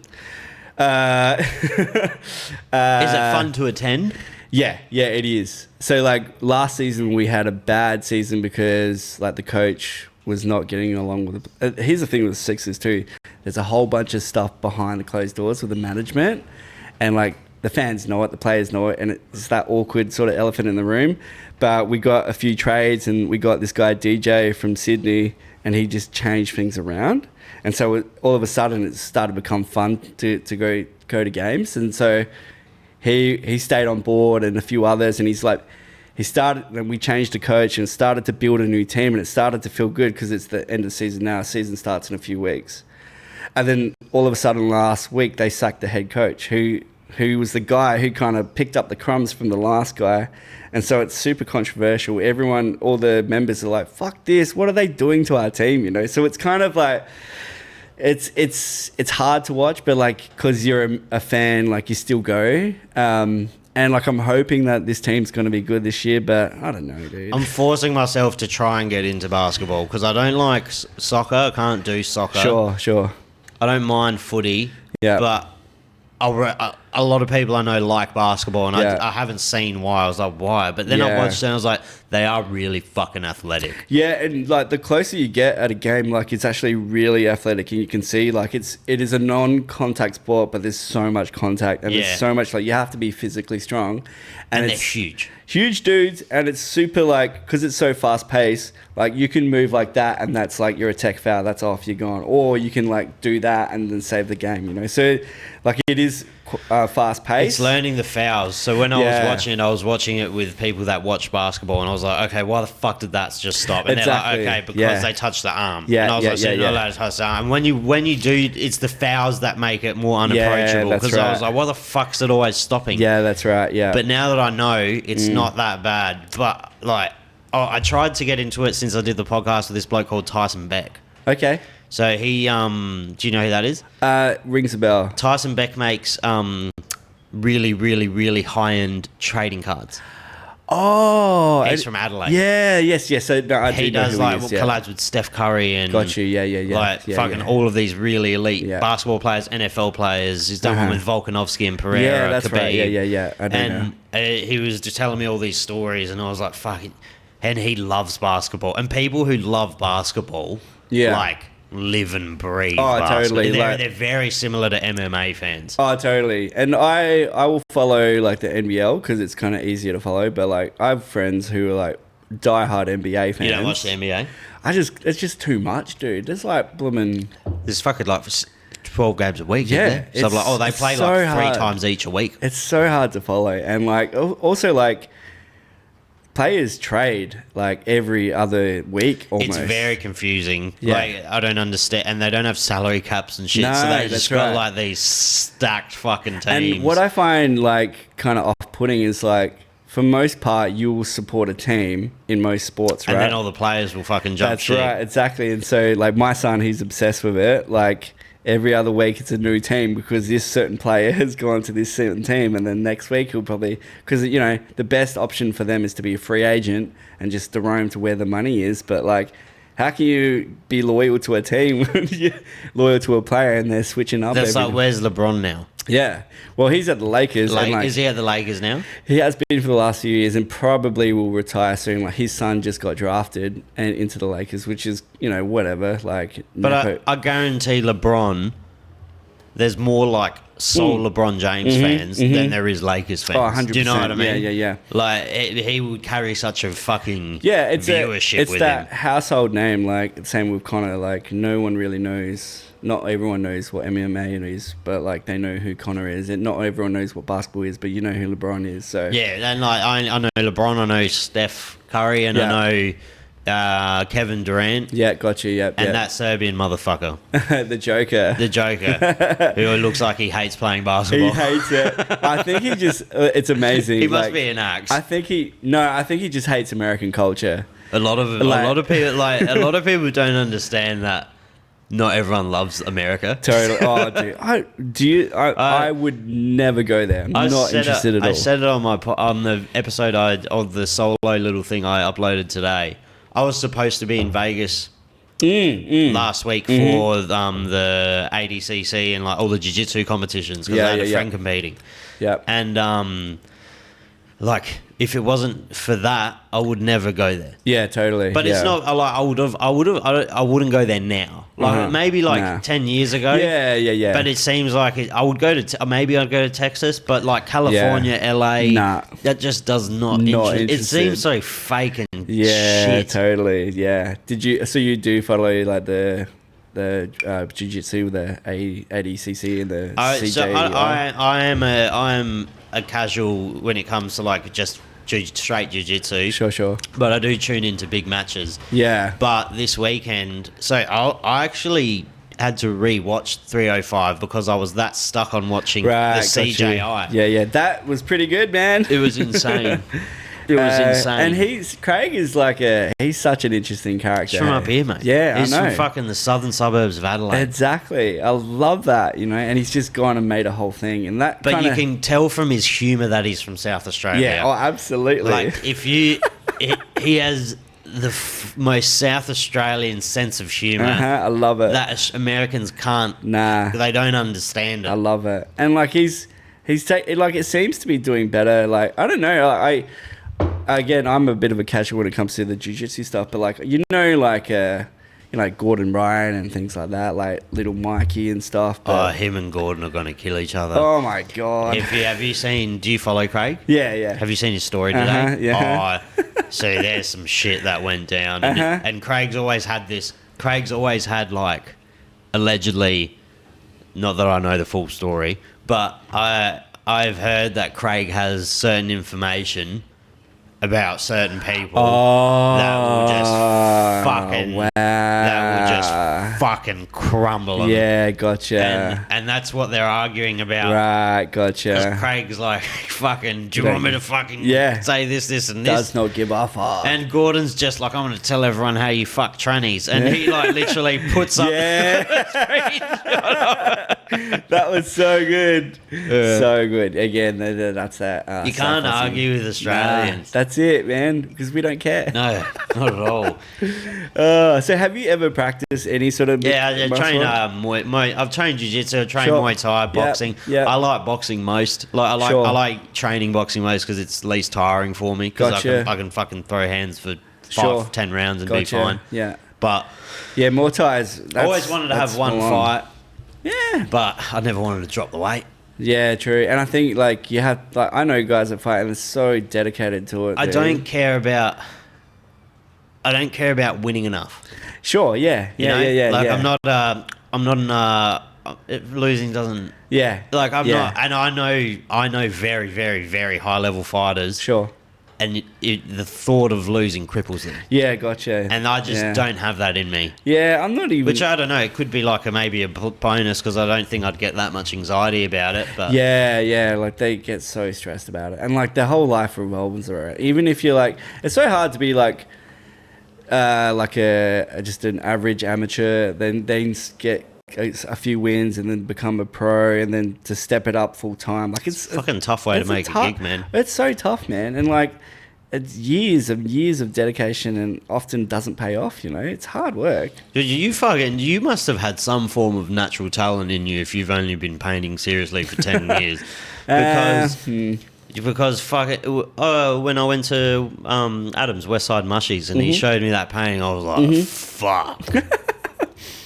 it fun to attend? Yeah, it is. So, like, last season we had a bad season because, like, the coach was not getting along with... here's the thing with the Sixers, too. There's a whole bunch of stuff behind the closed doors with the management. And, like, the fans know it, the players know it, and it's that awkward sort of elephant in the room. But we got a few trades, and we got this guy, DJ, from Sydney, and he just changed things around. And so, all of a sudden, it started to become fun to go to games. And so... He stayed on board, and a few others, and and we changed the coach and started to build a new team, and it started to feel good because it's the end of the season now. Season starts in a few weeks. And then all of a sudden last week they sacked the head coach who was the guy who kind of picked up the crumbs from the last guy. And so it's super controversial. All the members are like, fuck this, what are they doing to our team, you know? So it's kind of like... It's hard to watch, but like, because you're a fan, like you still go. And like, I'm hoping that this team's going to be good this year, but I don't know, dude. I'm forcing myself to try and get into basketball because I don't like soccer. I can't do soccer. Sure. I don't mind footy. Yeah. But a lot of people I know like basketball, and I haven't seen why. I was like, why? But then I watched it and I was like, they are really fucking athletic. Yeah, and like the closer you get at a game, like it's actually really athletic, and you can see like it is a non-contact sport, but there's so much contact, and there's so much like you have to be physically strong, and they're huge dudes, and it's super like, because it's so fast paced, like you can move like that, and that's like you're a tech foul, that's off, you're gone, or you can like do that and then save the game, you know. So like it is fast paced. It's learning the fouls. So when I was watching it with people that watch basketball, and I was like, okay, why the fuck did that just stop? And they're like, okay, because they touched the arm. And I was like, so you're not allowed to touch the arm. And when you do, it's the fouls that make it more unapproachable. Because I was like, why the fuck's it always stopping? Yeah, that's right. Yeah. But now that I know, it's not that bad. But like, I tried to get into it since I did the podcast with this bloke called Tyson Beck. Okay. So he, do you know who that is? Rings a bell. Tyson Beck makes really, really, really high-end trading cards. Oh, he's from Adelaide. Yeah, yes. So no, he does like collabs with Steph Curry and got you. Yeah. Like fucking all of these really elite basketball players, NFL players. He's done one with Volkanovski and Pereira. Yeah, that's Khabib. right. Yeah. I know. He was just telling me all these stories, and I was like, fuck it. And he loves basketball, and people who love basketball, like, live and breathe. Oh, totally. They're very similar to MMA fans. Oh, totally. And I will follow like the NBL because it's kind of easier to follow. But like I have friends who are like diehard NBA fans. You don't watch the NBA? It's just too much, dude. There's like blooming. There's fucking like 12 games a week. Yeah. So I'm like, they play like 3 times each a week. It's so hard to follow, and like also like. Players trade like every other week almost. It's very confusing. Like I don't understand, and they don't have salary caps and shit. So they just got like these stacked fucking teams. And what I find like kind of off-putting is like for most part, you will support a team in most sports, right? And then all the players will fucking jump ship. That's right, exactly. And so, like, my son, he's obsessed with it. Like, every other week it's a new team because this certain player has gone to this certain team, and then next week he'll probably, because, you know, the best option for them is to be a free agent and just to roam to where the money is. But, like, how can you be loyal to a team when you're loyal to a player and they're switching up? That's like, where's LeBron now? Yeah. Well, he's at the Lakers. And, like, is he at the Lakers now? he has been for the last few years and probably will retire soon. Like, his son just got drafted and into the Lakers, which is, you know, whatever. Like, But I guarantee LeBron, there's more like sole LeBron James fans than there is Lakers fans. Oh, 100%. Do you know what I mean? Yeah. Like, he would carry such a fucking It's viewership it's with that him. household name. Like, same with Connor. Like, no one really knows. Not everyone knows what MMA is, but, like, they know who Connor is. And not everyone knows what basketball is, but you know who LeBron is. So Yeah, and like I know LeBron, I know Steph Curry, and I know Kevin Durant. Yeah, got you. Yeah, And that Serbian motherfucker, the Joker. the Joker, who looks like he hates playing He basketball. hates it. I think he just. It's amazing. He must like, be an axe. I think he just hates American culture. A lot of people don't understand that not everyone loves America. Totally. Oh, dude. I would never go there. I'm not interested at all. I said it on the episode of the solo little thing I uploaded today. I was supposed to be in Vegas last week for the ADCC and like all the jiu-jitsu competitions because I had a friend competing. Yep. And like, if it wasn't for that, I would never go there. Yeah, totally. But it's not like I wouldn't go there now. Like maybe 10 years ago. Yeah. But it seems like I would go to maybe I'd go to Texas, but like California, LA, that just does not interest. It seems so fake and shit. Totally. Yeah. So you do follow like the jiu-jitsu, the ADCC and the CJI? So I am a casual when it comes to like just straight jiu-jitsu. Sure. But I do tune into big matches. Yeah. But this weekend, so I actually had to re-watch 305 because I was that stuck on watching the CJI. Yeah. That was pretty good, man. It was insane. It was insane. And Craig is he's such an interesting character. He's from up here, mate. Yeah, he's I know. from fucking the southern suburbs of Adelaide. Exactly. I love that, you know, and he's just gone and made a whole thing. And that But you can tell from his humour that he's from South Australia. Yeah, oh, absolutely. Like, if you... he has the most South Australian sense of humour. I love it. That Americans can't... Nah. They don't understand it. I love it. And, like, it seems to be doing better. Like, I don't know, again, I'm a bit of a casual when it comes to the jiu-jitsu stuff, but like, like Gordon Ryan and things like that, like Little Mikey and stuff. But, him and Gordon are going to kill each other. Oh my God. Have you seen, do you follow Craig? Yeah. Have you seen his story today? Yeah. So there's some shit that went down. And Craig's always had like, allegedly, not that I know the full story, but I've heard that Craig has certain information about certain people that will just fucking crumble them. Yeah, gotcha. And that's what they're arguing about. Right, gotcha. Because Craig's like, fucking, do you want me to fucking say this, and this? Does not give a fuck. And Gordon's just like, I'm going to tell everyone how you fuck trannies. And he like literally puts up that was so good. So good. Again, that's that. You can't argue with Australians. That's it, man, because we don't care. No, not at all. So have you ever practiced any sort of... I train I've trained jiu-jitsu, I train Muay Thai, boxing. Yep. I like boxing most. I like training boxing most because it's least tiring for me. Because I can fucking throw hands for 5-10 rounds and be fine. Yeah. But Muay Thai is... I always wanted to have one fight. Yeah. But I never wanted to drop the weight. Yeah, true. And I think like you have, like, I know guys that fight and they're so dedicated to it. I don't care about winning enough. Sure. Yeah. Yeah. Like, I'm not losing doesn't. Yeah. Like, I'm not, and I know very, very, very high level fighters. Sure. and the thought of losing cripples them. Yeah, gotcha. And I just don't have that in me. Yeah, I'm not even... Which I don't know, it could be like maybe a bonus because I don't think I'd get that much anxiety about it. But Yeah, like they get so stressed about it. And like their whole life revolves around it. Even if you're like... It's so hard to be like just an average amateur, then get a few wins and then become a pro and then to step it up full time. Like it's a fucking tough way to make a gig, man. It's so tough, man. And like it's years of dedication and often doesn't pay off, you know. It's hard work. You must have had some form of natural talent in you if you've only been painting seriously for 10 years. Because when I went to Adam's Westside Mushies and he showed me that painting, I was like, fuck.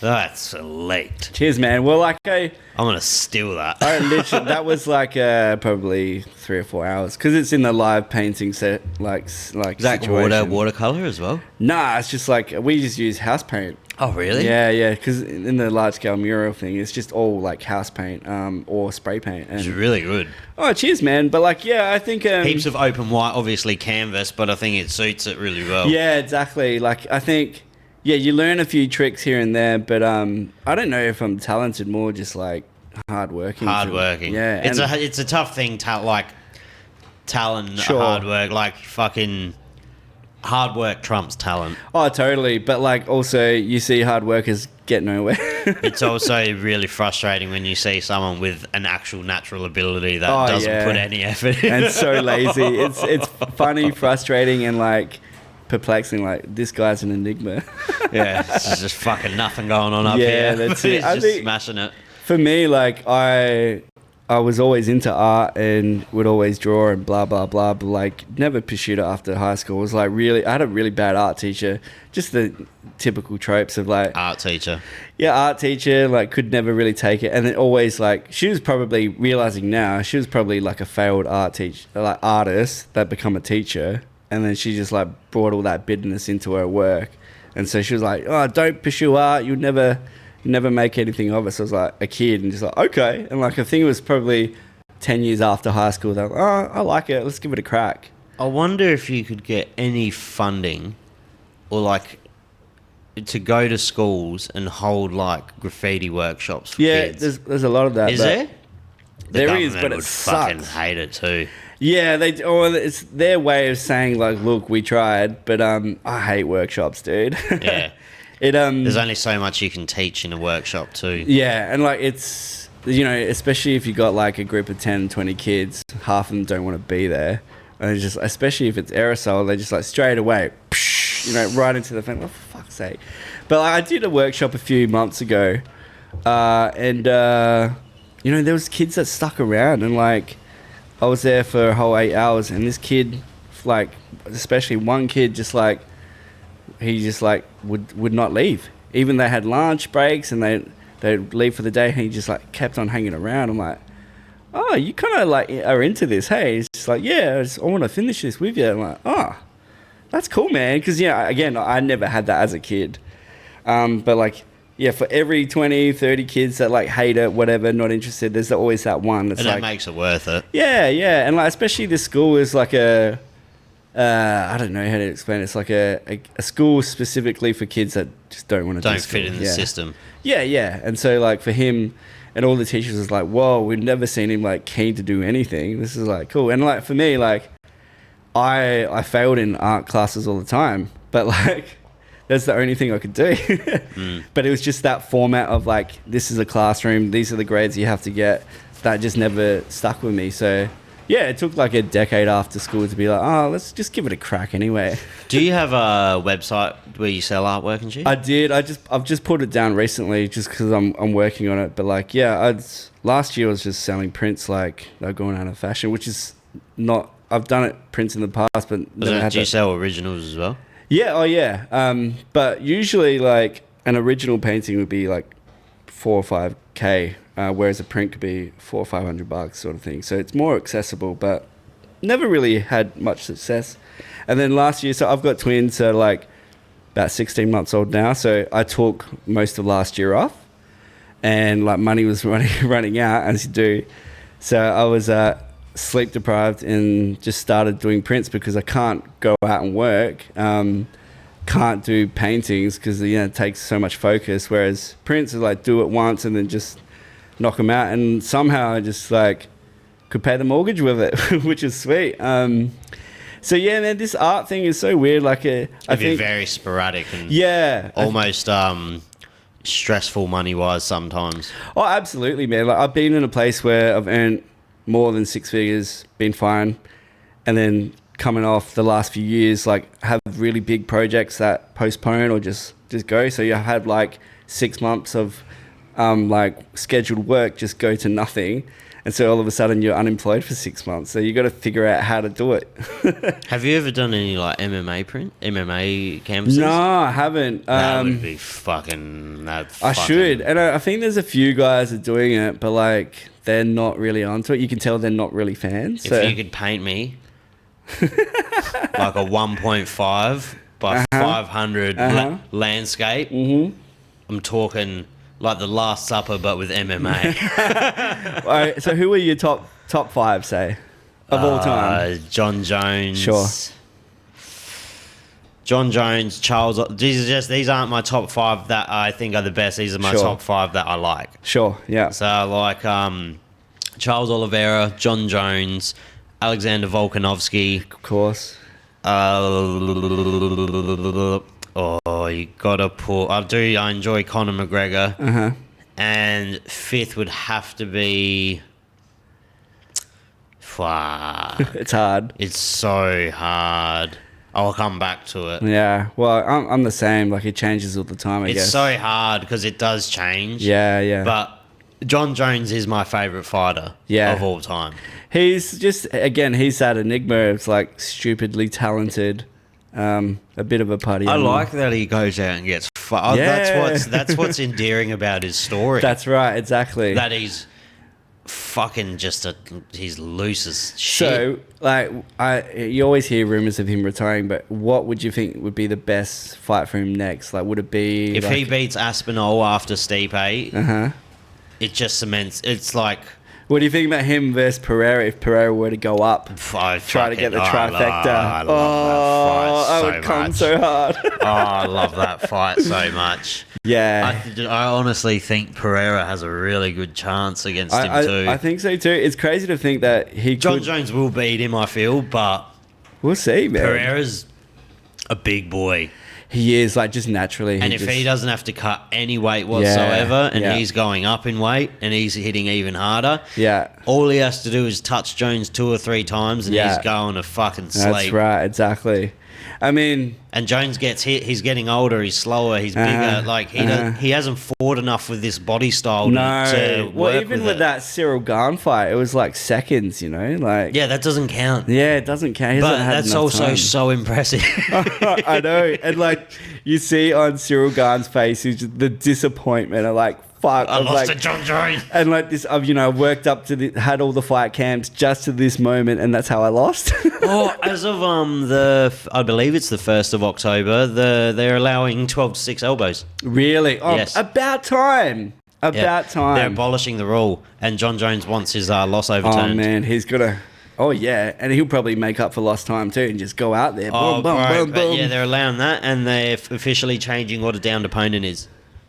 That's elite. Cheers, man. Well, like I'm gonna steal that. That was like probably 3 or 4 hours because it's in the live painting set, like Is that watercolor as well? Nah, it's just like we just use house paint. Oh, really? Yeah. Because in the large scale mural thing, it's just all like house paint or spray paint. And, it's really good. Oh, cheers, man. But like, yeah, I think heaps of open white, obviously canvas, but I think it suits it really well. Yeah, exactly. Like I think. Yeah, you learn a few tricks here and there, but I don't know if I'm talented, more just like hardworking. Yeah, it's a tough thing to like talent, hard work, like fucking hard work trumps talent. Oh, totally. But like also you see hard workers get nowhere. It's also really frustrating when you see someone with an actual natural ability that doesn't put any effort in. And so lazy. It's funny, frustrating, and like perplexing. Like this guy's an enigma. Yeah, there's just fucking nothing going on up here. Yeah, that's it. He's just smashing it. For me, like I was always into art and would always draw and blah blah blah, but like never pursued it after high school. It was like I had a really bad art teacher. Just the typical tropes of like art teacher. Yeah, art teacher, like could never really take it, and then always like she was probably realizing now she was probably like a failed artist that become a teacher. And then she just like brought all that bitterness into her work. And so she was like, oh, don't pursue art. You'll never make anything of it. So I was like a kid and just like, okay. And like I think it was probably 10 years after high school that, oh, I like it. Let's give it a crack. I wonder if you could get any funding or like to go to schools and hold like graffiti workshops for kids. Yeah, there's a lot of that. Is there? There is, but it sucks. Fucking hate it too. Yeah, it's their way of saying like, look, we tried, but I hate workshops, dude. Yeah. There's only so much you can teach in a workshop too. Yeah, and like it's, you know, especially if you got like a group of 10, 20 kids, half of them don't want to be there. And just, especially if it's aerosol, they just like straight away, you know, right into the thing. Oh, for fuck's sake. But like, I did a workshop a few months ago, and you know, there was kids that stuck around, and like I was there for a whole 8 hours, and this kid, like, especially one kid, just like, he just like would not leave. Even they had lunch breaks and they'd leave for the day, and he just like kept on hanging around. I'm like, oh, you kind of like are into this, hey? He's just like, yeah, I want to finish this with you. I'm like, oh, that's cool, man. Because yeah, again, I never had that as a kid, but like, yeah, for every 20, 30 kids that like hate it, whatever, not interested, there's always that one that's and like, that makes it worth it. Yeah, and like especially this school is like a I don't know how to explain it. It's like a school specifically for kids that just don't want to don't fit in the system. Yeah, and so like for him and all the teachers was like, whoa, we've never seen him like keen to do anything. This is like cool. And like for me, like I failed in art classes all the time, but like that's the only thing I could do. But it was just that format of like, this is a classroom, these are the grades you have to get. That just never stuck with me. So yeah, it took like a decade after school to be like, oh, let's just give it a crack anyway. Do you have a website where you sell artwork and shit? I did. I've just put it down recently just because I'm working on it. But like, yeah, last year I was just selling prints like they're going out of fashion, which is not. I've done it prints in the past, but do you sell originals as well? Yeah. Oh yeah. But usually like an original painting would be like $4,000 or $5,000. Whereas a print could be $400 or $500 sort of thing. So it's more accessible, but never really had much success. And then last year, so I've got twins, so like about 16 months old now. So I took most of last year off, and like money was running out as you do. So I was sleep deprived and just started doing prints because I can't go out and work. Can't do paintings because it takes so much focus. Whereas prints is like do it once and then just knock them out. And somehow I just like could pay the mortgage with it, which is sweet. So yeah, man, this art thing is so weird. Like I think very sporadic and almost stressful money-wise sometimes. Oh, absolutely, man. Like I've been in a place where I've earned more than 6 figures, been fine, and then coming off the last few years, like have really big projects that postpone or just go. So you had like 6 months of like scheduled work just go to nothing. And so all of a sudden you're unemployed for 6 months. So you got to figure out how to do it. Have you ever done any like MMA canvases? No, I haven't. That would be fucking... I should. And I think there's a few guys that are doing it, but like they're not really onto it. You can tell they're not really fans. If you could paint me like a 1.5 by 500 landscape, I'm talking... like the Last Supper, but with MMA. All right, so who are your top 5, say, of all time? John Jones. Sure. John Jones, Charles. These aren't my top 5 that I think are the best. These are my top 5 that I like. Sure. Yeah. So like Charles Oliveira, John Jones, Alexander Volkanovski. Of course. Oh, you gotta put... I enjoy Conor McGregor. And 5th would have to be... It's hard. It's so hard. I'll come back to it. Yeah. Well, I'm the same. Like, it changes all the time, I guess. It's so hard because it does change. Yeah. But John Jones is my favourite fighter of all time. He's just... Again, he's that enigma. It's like stupidly talented... a bit of a party. I like that he goes out and gets fucked. Yeah. That's what's endearing about his story. That's right, exactly. That he's fucking he's loose as shit. So, like, you always hear rumors of him retiring, but what would you think would be the best fight for him next? Like, would it be... If he beats Aspinall after Stipe, it just cements... It's like... What do you think about him versus Pereira if Pereira were to go up? Try to get the trifecta. I love that fight I would come so hard. I love that fight so much. Yeah. I honestly think Pereira has a really good chance against him too. I think so too. It's crazy to think that John Jones will beat him, I feel, but... We'll see, man. Pereira's a big boy. He is, like, just naturally. And if he doesn't have to cut any weight whatsoever, and he's going up in weight, and he's hitting even harder, all he has to do is touch Jones 2 or 3 times, and he's going to fucking sleep. That's right, exactly. I mean... And Jones gets hit. He's getting older. He's slower. He's bigger. Like, he hasn't fought enough with this body style to work even with that Cyril Gane fight, it was like seconds, you know? Like, yeah, that doesn't count. Yeah, it doesn't count. But that's also so impressive. I know. And, like, you see on Cyril Gane's face the disappointment of, like, fuck. I lost to John Jones. And like this, I've worked up to had all the fight camps just to this moment, and that's how I lost. As of I believe it's the 1st of October, they're allowing 12-6 elbows. Really? Oh, yes. About time. About time. They're abolishing the rule, and John Jones wants his loss overturned. Oh man, he's gonna. Oh yeah, and he'll probably make up for lost time too, and just go out there. Boom, boom, boom. Yeah, they're allowing that, and they're officially changing what a downed opponent is.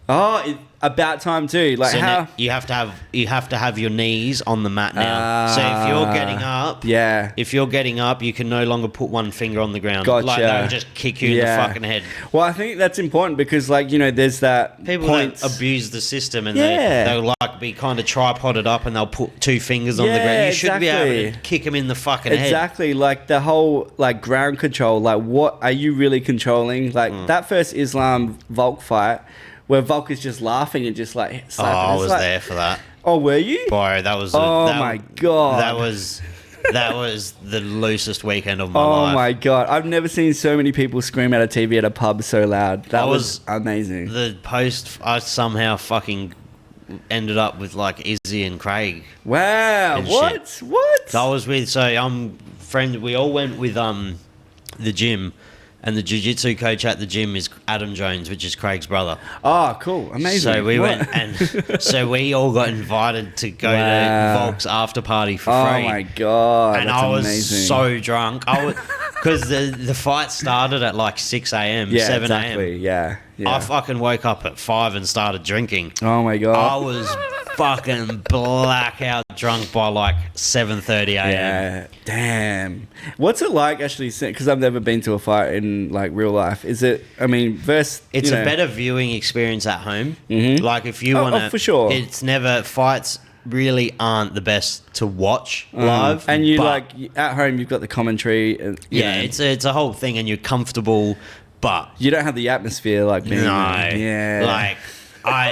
Oh, about time too. Like so how you have to have your knees on the mat now. So if you're getting up, you can no longer put one finger on the ground. Gotcha. Like they'll just kick you in the fucking head. Well, I think that's important because, like, there's that people that abuse the system and they'll like be kind of tripoded up and they'll put 2 fingers on the ground. You should be able to kick them in the fucking head. Exactly. Like the whole like ground control. Like, what are you really controlling? Like that first Islam Volk fight, where Volk is just laughing and just like slapping. I was there for that. Oh, were you? Bro, that was... my God. That was the loosest weekend of my life. Oh, my God. I've never seen so many people scream at a TV at a pub so loud. That was amazing. The post, I somehow fucking ended up with like Izzy and Craig. Wow. What? Shit. What? So I was with... So I'm friends... We all went with the gym... and the jiu-jitsu coach at the gym is Adam Jones, which is Craig's brother. Oh, cool. Amazing. So we What? went, and so we all got invited to go to Volk's after party for Oh free. my God. And that's I was amazing. so drunk. Because the fight started at like 6 a.m., yeah, 7 exactly. a.m. Yeah. I fucking woke up at 5 and started drinking. Oh my I God. was fucking blackout drunk by like 7:30 a.m. Yeah. Damn. What's it like actually? Because I've never been to a fight in like real life. Is it? I mean, versus. It's a better viewing experience at home. Mhm. Like if you want to, for sure. It's never fights really aren't the best to watch live. And you but like at home, you've got the commentary. And, you know, it's a whole thing, and you're comfortable, but you don't have the atmosphere like being. no, Yeah. like.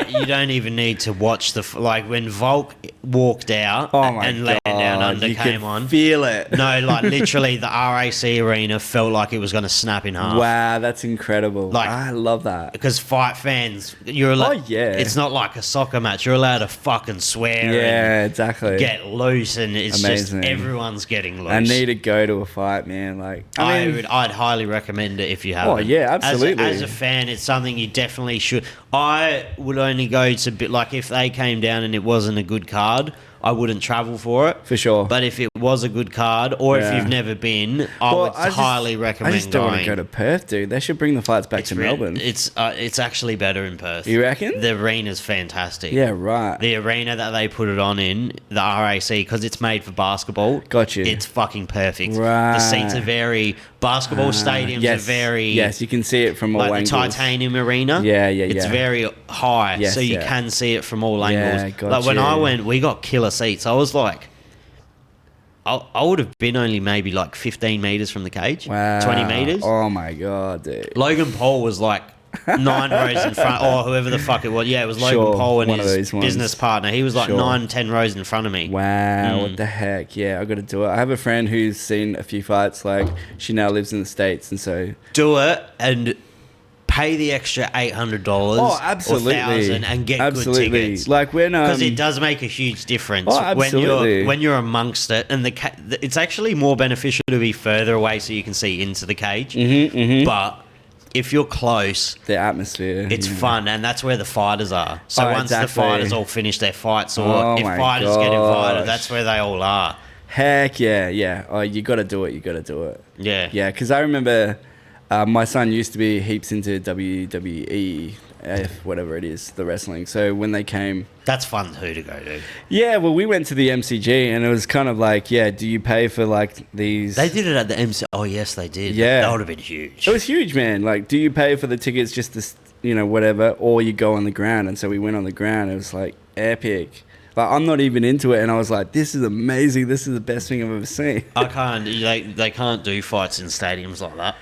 You don't even need to watch like when Volk walked out Oh my and Land Down Under you came could on. Feel it. No, like literally the RAC arena felt like it was going to snap in half. Wow, that's incredible. Like- I love that. Because fight fans, you're allowed. Oh, yeah. It's not like a soccer match. You're allowed to fucking swear Yeah, exactly. and get loose, and it's Amazing. just everyone's getting loose. I need to go to a fight, man. Like, I mean, I'd highly recommend it if you haven't. Oh, yeah, absolutely. As a fan, it's something you definitely should. I would only go to like if they came down and it wasn't a good card, I wouldn't travel for it. for sure. But if it was a good card, or Yeah. if you've never been, I would highly recommend I just don't want to going. go to Perth, dude. They should bring the fights back to Melbourne. It's actually better in Perth. You reckon? The arena's fantastic. Yeah, right. The arena that they put it on in, the RAC, because it's made for basketball. Got you. It's fucking perfect. Right. The seats are very... Basketball stadiums yes, are very... Yes, you can see it from all like angles. the Titanium Arena. Yeah, It's yeah. very high, Yes, so you yeah. can see it from all Yeah, angles. got Like when you. I went, we got killer seats. I was like... I would have been only maybe like 15 metres from the cage. Wow. 20 metres. Oh my God, dude. Logan Paul was like 9 rows in front, or whoever the fuck it was. Yeah, it was Logan Sure, Paul and one of his those ones. business partner. He was like Sure. 9-10 rows in front of me. Wow, what the heck? Yeah, I got to do it. I have a friend who's seen a few fights. Like, she now lives in the States, and so Do it and pay the extra $800 oh, absolutely, or $1,000 and get good tickets. Like when Because it does make a huge difference Oh, absolutely. when you're amongst it, and it's actually more beneficial to be further away so you can see into the cage. But if you're close, the atmosphere, it's fun, and that's where the fighters are. So Oh, once the exactly. fighters all finish their fights, or Oh if my fighters get invited, gosh. that's where they all are. Heck yeah, yeah. Oh, you got to do it. You got to do it. Yeah. Yeah, because I remember my son used to be heaps into WWE, whatever it is, the wrestling. So when they came, That's fun too to go to. yeah, well, we went to the MCG, and it was kind of like, yeah, do you pay for like these? They did it at the MC. Oh yes, they did. Yeah. That would have been huge. It was huge, man. Like, do you pay for the tickets just to, whatever, or you go on the ground? And so we went on the ground. It was like epic. Like, I'm not even into it, and I was like, this is amazing. This is the best thing I've ever seen. I can't. They can't do fights in stadiums like that.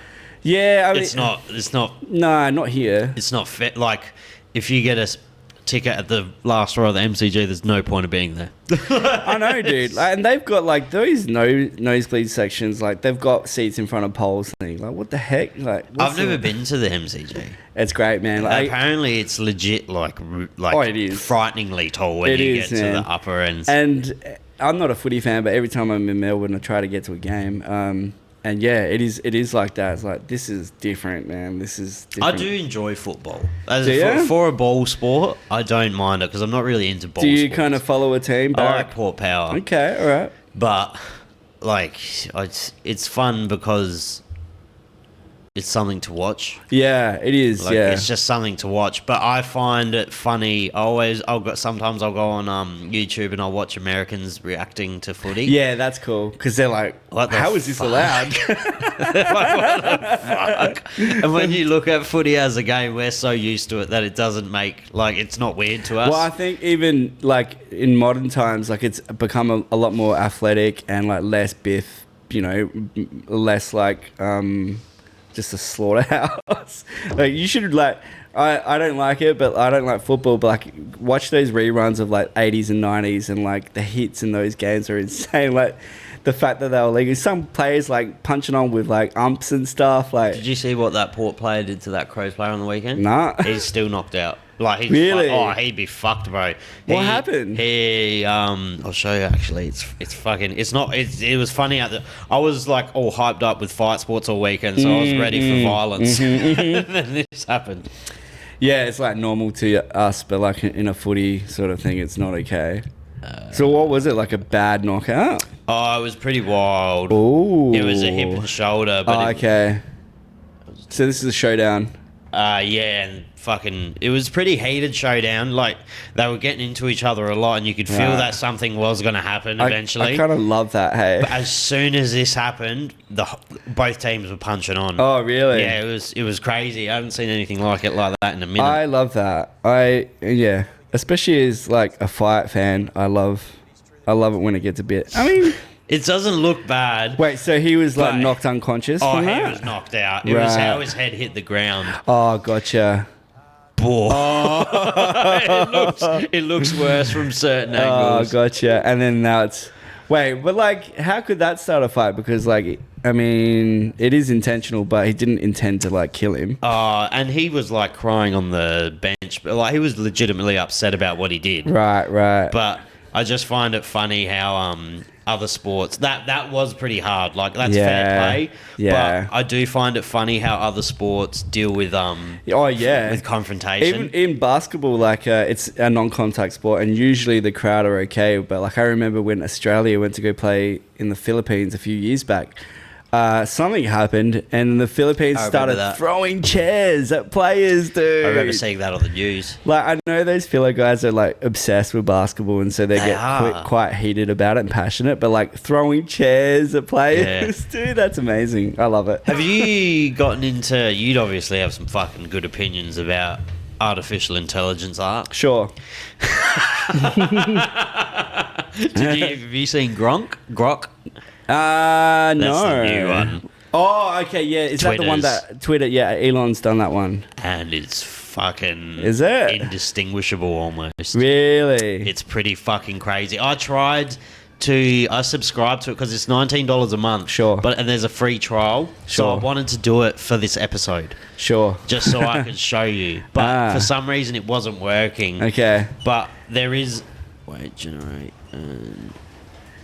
Yeah, I mean, It's not. No, not here. It's not fit. Like if you get a ticket at the last row of the MCG, there's no point of being there. I know, dude. Like, and they've got like those nosebleed sections. Like, they've got seats in front of poles. Thing. Like, what the heck? Like, I've never been to the MCG. It's great, man. Like, Apparently, it's legit. Like Oh, it is. frighteningly tall when It you is, get to man. the upper ends. and I'm not a footy fan, but every time I'm in Melbourne, I try to get to a game. And yeah, it is like that. It's like, this is different, man. This is different. I do enjoy football. Do ya? For a ball sport, I don't mind it because I'm not really into ball. Do you sports. kind of follow a team I back? like Port Power. Okay, all right. But like it's fun because it's something to watch. Yeah, it is. Like, yeah. it's just something to watch. But I find it funny. Sometimes I'll go on YouTube and I'll watch Americans reacting to footy. Yeah, that's cool because they're like, What the "How is this fuck?" allowed?" Like, what the fuck? And when you look at footy as a game, we're so used to it that it doesn't make it's not weird to us. Well, I think even like in modern times, like it's become a lot more athletic and like less biff. Less like just a slaughterhouse. Like, you should like. I don't like it, but I don't like football. But like, watch those reruns of like 80s and 90s, and like the hits in those games are insane. Like, the fact that they were legal. Some players like punching on with like umps and stuff. Like, Did you see what that Port player did to that Crows player on the weekend? Nah. He's still knocked out. Like he'd Really? he'd be fucked, bro. What happened? I'll show you. Actually, it's fucking. It's not. It was funny I was like all hyped up with fight sports all weekend, so I was ready for violence. And then this happened. Yeah, it's like normal to us, but like in a footy sort of thing, it's not okay. So what was it, like a bad knockout? Oh, it was pretty wild. Ooh. It was a hip and shoulder. But okay. So this is a showdown. Yeah, and fucking, it was pretty heated showdown. Like they were getting into each other a lot, and you could feel that something was going to happen eventually. I kind of love that. Hey, but as soon as this happened, both teams were punching on. Oh, really? Yeah, it was crazy. I haven't seen anything like that in a minute. I love that. Yeah, especially as like a fight fan, I love it when it gets a bit. I mean. It doesn't look bad. Wait, so he was like knocked unconscious? Oh, from he that? was knocked out. It was how his head hit the ground. Oh, gotcha. It looks worse from certain angles. Oh, gotcha. And then now it's... Wait, but like, how could that start a fight? Because like, I mean, it is intentional, but he didn't intend to like kill him. And he was like crying on the bench. But like, he was legitimately upset about what he did. Right. But I just find it funny how other sports that was pretty hard. Like that's fair play. Yeah. But I do find it funny how other sports deal with with confrontation. Even in basketball, like it's a non-contact sport, and usually the crowd are okay. But like I remember when Australia went to go play in the Philippines a few years back. Something happened, and the Philippines started throwing chairs at players, dude. I remember seeing that on the news. Like, I know those Philo guys are like obsessed with basketball, and so they get quite heated about it and passionate. But like throwing chairs at players, dude, that's amazing. I love it. Have you gotten into? You'd obviously have some fucking good opinions about artificial intelligence art. Sure. Have you seen GROK? No. That's the new one. Oh, okay, yeah. Is that the one that Twitter? Yeah, Elon's done that one. And it's fucking... Is it? Indistinguishable almost. Really? It's pretty fucking crazy. I subscribed to it because it's $19 a month. Sure. And there's a free trial. Sure. So I wanted to do it for this episode. Sure. Just so I could show you. But for some reason it wasn't working. Okay. But there is... Wait, generate...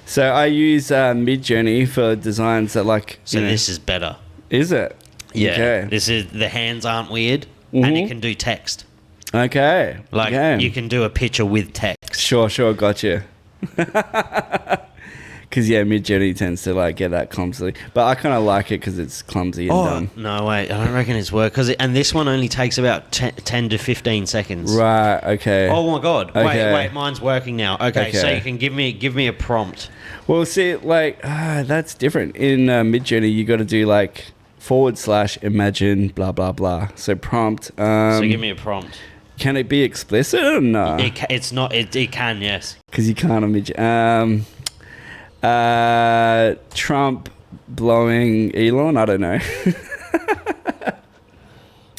So I use Midjourney for designs that like... So this is better. Is it? Yeah. Okay. This is... The hands aren't weird. And it can do text. Okay. Like, you can do a picture with text. Sure, gotcha. Because, yeah, Midjourney tends to, like, get that clumsily. But I kind of like it because it's clumsy and dumb. No, wait. I don't reckon it's work. And this one only takes about 10 to 15 seconds. Right, okay. Oh, my God. Okay. Wait. Mine's working now. Okay, so you can give me a prompt. Well, see, like, that's different. In Midjourney, you got to do, like, / imagine, blah, blah, blah. So prompt. So give me a prompt. Can it be explicit or no? It's not. It can, yes. Because you can't imagine. Trump blowing Elon? I don't know.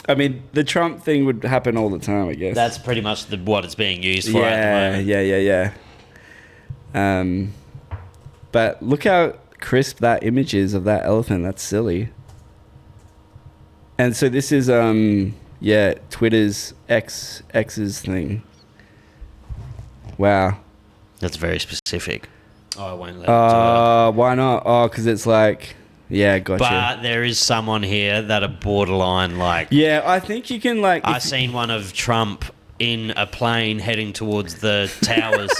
I mean, the Trump thing would happen all the time, I guess. That's pretty much what it's being used for at the moment. Yeah. But look how crisp that image is of that elephant. That's silly. And so this is, Twitter's X's thing. Wow. That's very specific. Oh, I won't let it do it. Why not? Oh, because it's like... Yeah, gotcha. But there is someone here that are borderline like... Yeah, I think you can like... I seen one of Trump in a plane heading towards the towers.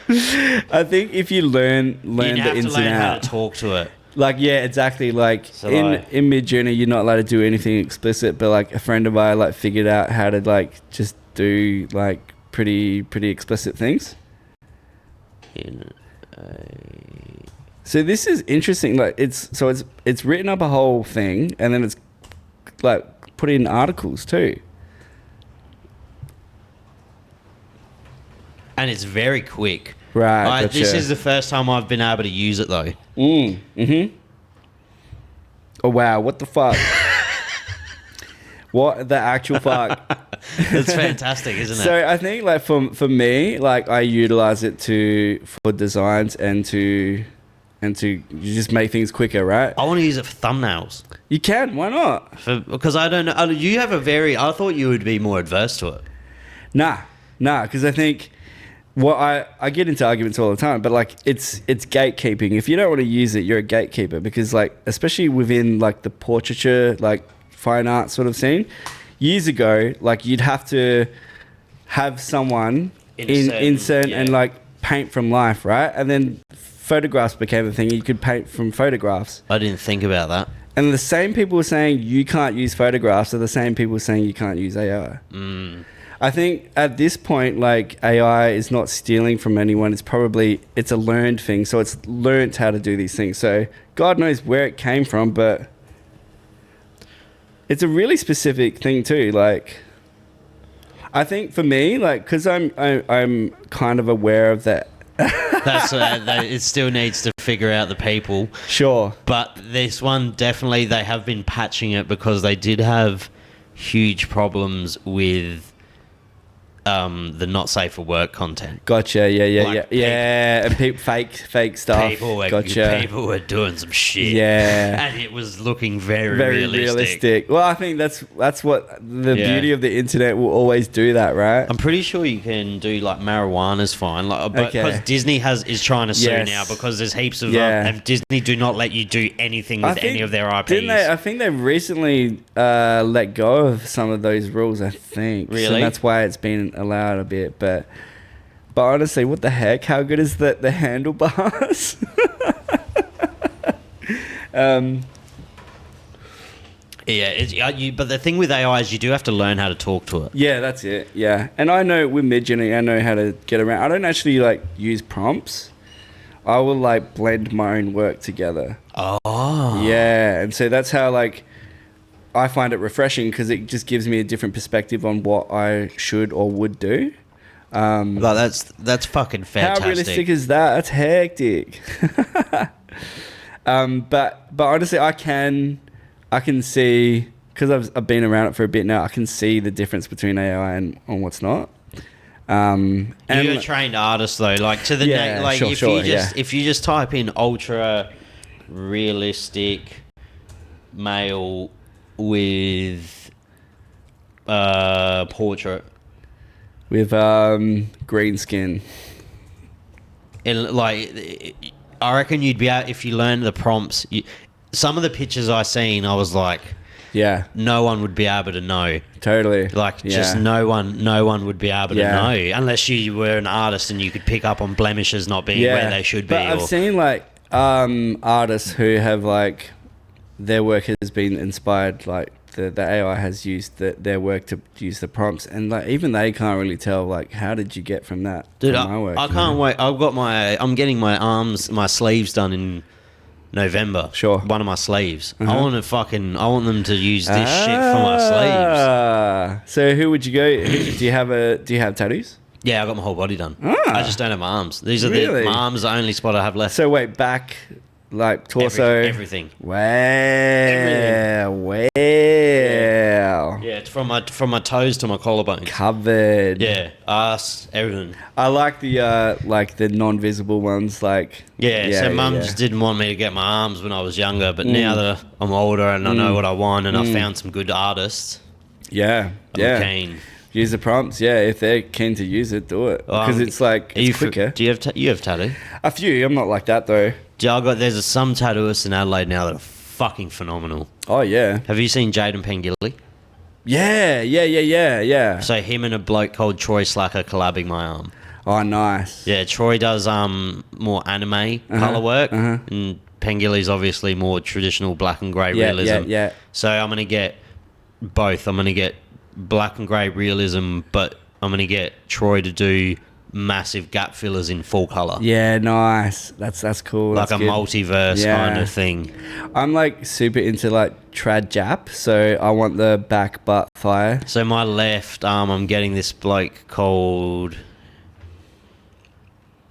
I think if you learn the ins and outs... You have to learn how to talk to it. Like, yeah, exactly. Like, so in Midjourney, you're not allowed to do anything explicit, but like a friend of mine like figured out how to like just do like pretty explicit things. So this is interesting. Like, it's written up a whole thing, and then it's like put in articles too. And it's very quick. Right. Gotcha. This is the first time I've been able to use it though. Oh wow! What the fuck? What the actual fuck? That's fantastic, isn't it? So I think like for me, like I utilize it for designs and to and to you just make things quicker, right? I want to use it for thumbnails. You can. Why not? Because I don't know. You have I thought you would be more adverse to it. Nah, because I think I get into arguments all the time, but like it's gatekeeping. If you don't want to use it, you're a gatekeeper, because like especially within like the portraiture, like fine art sort of scene, years ago, like you'd have to have someone insert and like paint from life, right? And then photographs became a thing. You could paint from photographs. I didn't think about that. And the same people saying you can't use photographs are the same people saying you can't use AI. I think at this point, like AI is not stealing from anyone. It's a learned thing. So it's learned how to do these things. So God knows where it came from, but it's a really specific thing too. Like, I think for me, like, because I'm kind of aware of that. It still needs to figure out the people. Sure. But this one, definitely, they have been patching it because they did have huge problems with the not safe for work content. Gotcha. Yeah. And fake stuff. People were doing some shit. Yeah. And it was looking very realistic. Well, I think that's what the beauty of the internet will always do that, right? I'm pretty sure you can do like marijuana's fine, like, but because Disney is trying to sue now because there's heaps of and Disney do not let you do anything with any of their IPs. I think they recently let go of some of those rules. I think. Really? So that's why it's been allowed a bit, but honestly, what the heck? How good is the handlebars? But the thing with AI is you do have to learn how to talk to it. Yeah, that's it. Yeah, and I know with Midjourney, I know how to get around. I don't actually like use prompts. I will like blend my own work together. Oh. Yeah, and so that's how like I find it refreshing, because it just gives me a different perspective on what I should or would do. That's fucking fantastic. How realistic is that? That's hectic. But honestly, I can see, because I've been around it for a bit now, I can see the difference between AI and what's not. And you're a trained artist though, like to the if you just type in ultra realistic male with portrait with green skin, I reckon you'd be out if you learn the prompts. Some of the pictures I seen, I was like, no one would be able to know. Totally. Just no one would be able to know unless you were an artist and you could pick up on blemishes not being where they should be. But I've seen like artists who have like their work has been inspired, like the AI has used their work to use the prompts, and like even they can't really tell like how did you get from that. Dude, from my work, I can't wait. I'm getting my sleeves done in November. Sure. One of my sleeves. I want them to use this shit for my sleeves. So who would you go? Do you have tattoos? Yeah, I got my whole body done. I just don't have my arms. My arms are the only spot I have left. So wait, back, like torso, everything. Wow. Yeah, it's from my toes to my collarbone. Covered. Yeah, ass, everything. I like the non-visible ones. So Mum just didn't want me to get my arms when I was younger, but now that I'm older and I know what I want and I found some good artists. I'm keen. Use the prompts, if they're keen to use it, do it, because it's quicker. Do you have tattoo? A few. I'm not like that though. There's some tattooists in Adelaide now that are fucking phenomenal. Oh yeah. Have you seen Jaden Pengilly? Yeah. So him and a bloke called Troy Slacker collabing my arm. Oh, nice. Yeah, Troy does more anime color work, and Pengilly's obviously more traditional black and grey realism. Yeah. So I'm gonna get both. I'm gonna get black and grey realism, but I'm gonna get Troy to do massive gap fillers in full color. Yeah, nice. That's cool. Like that's a multiverse kind of thing. I'm like super into like trad jap, so I want the back butt thigh. So my left arm, I'm getting this bloke called.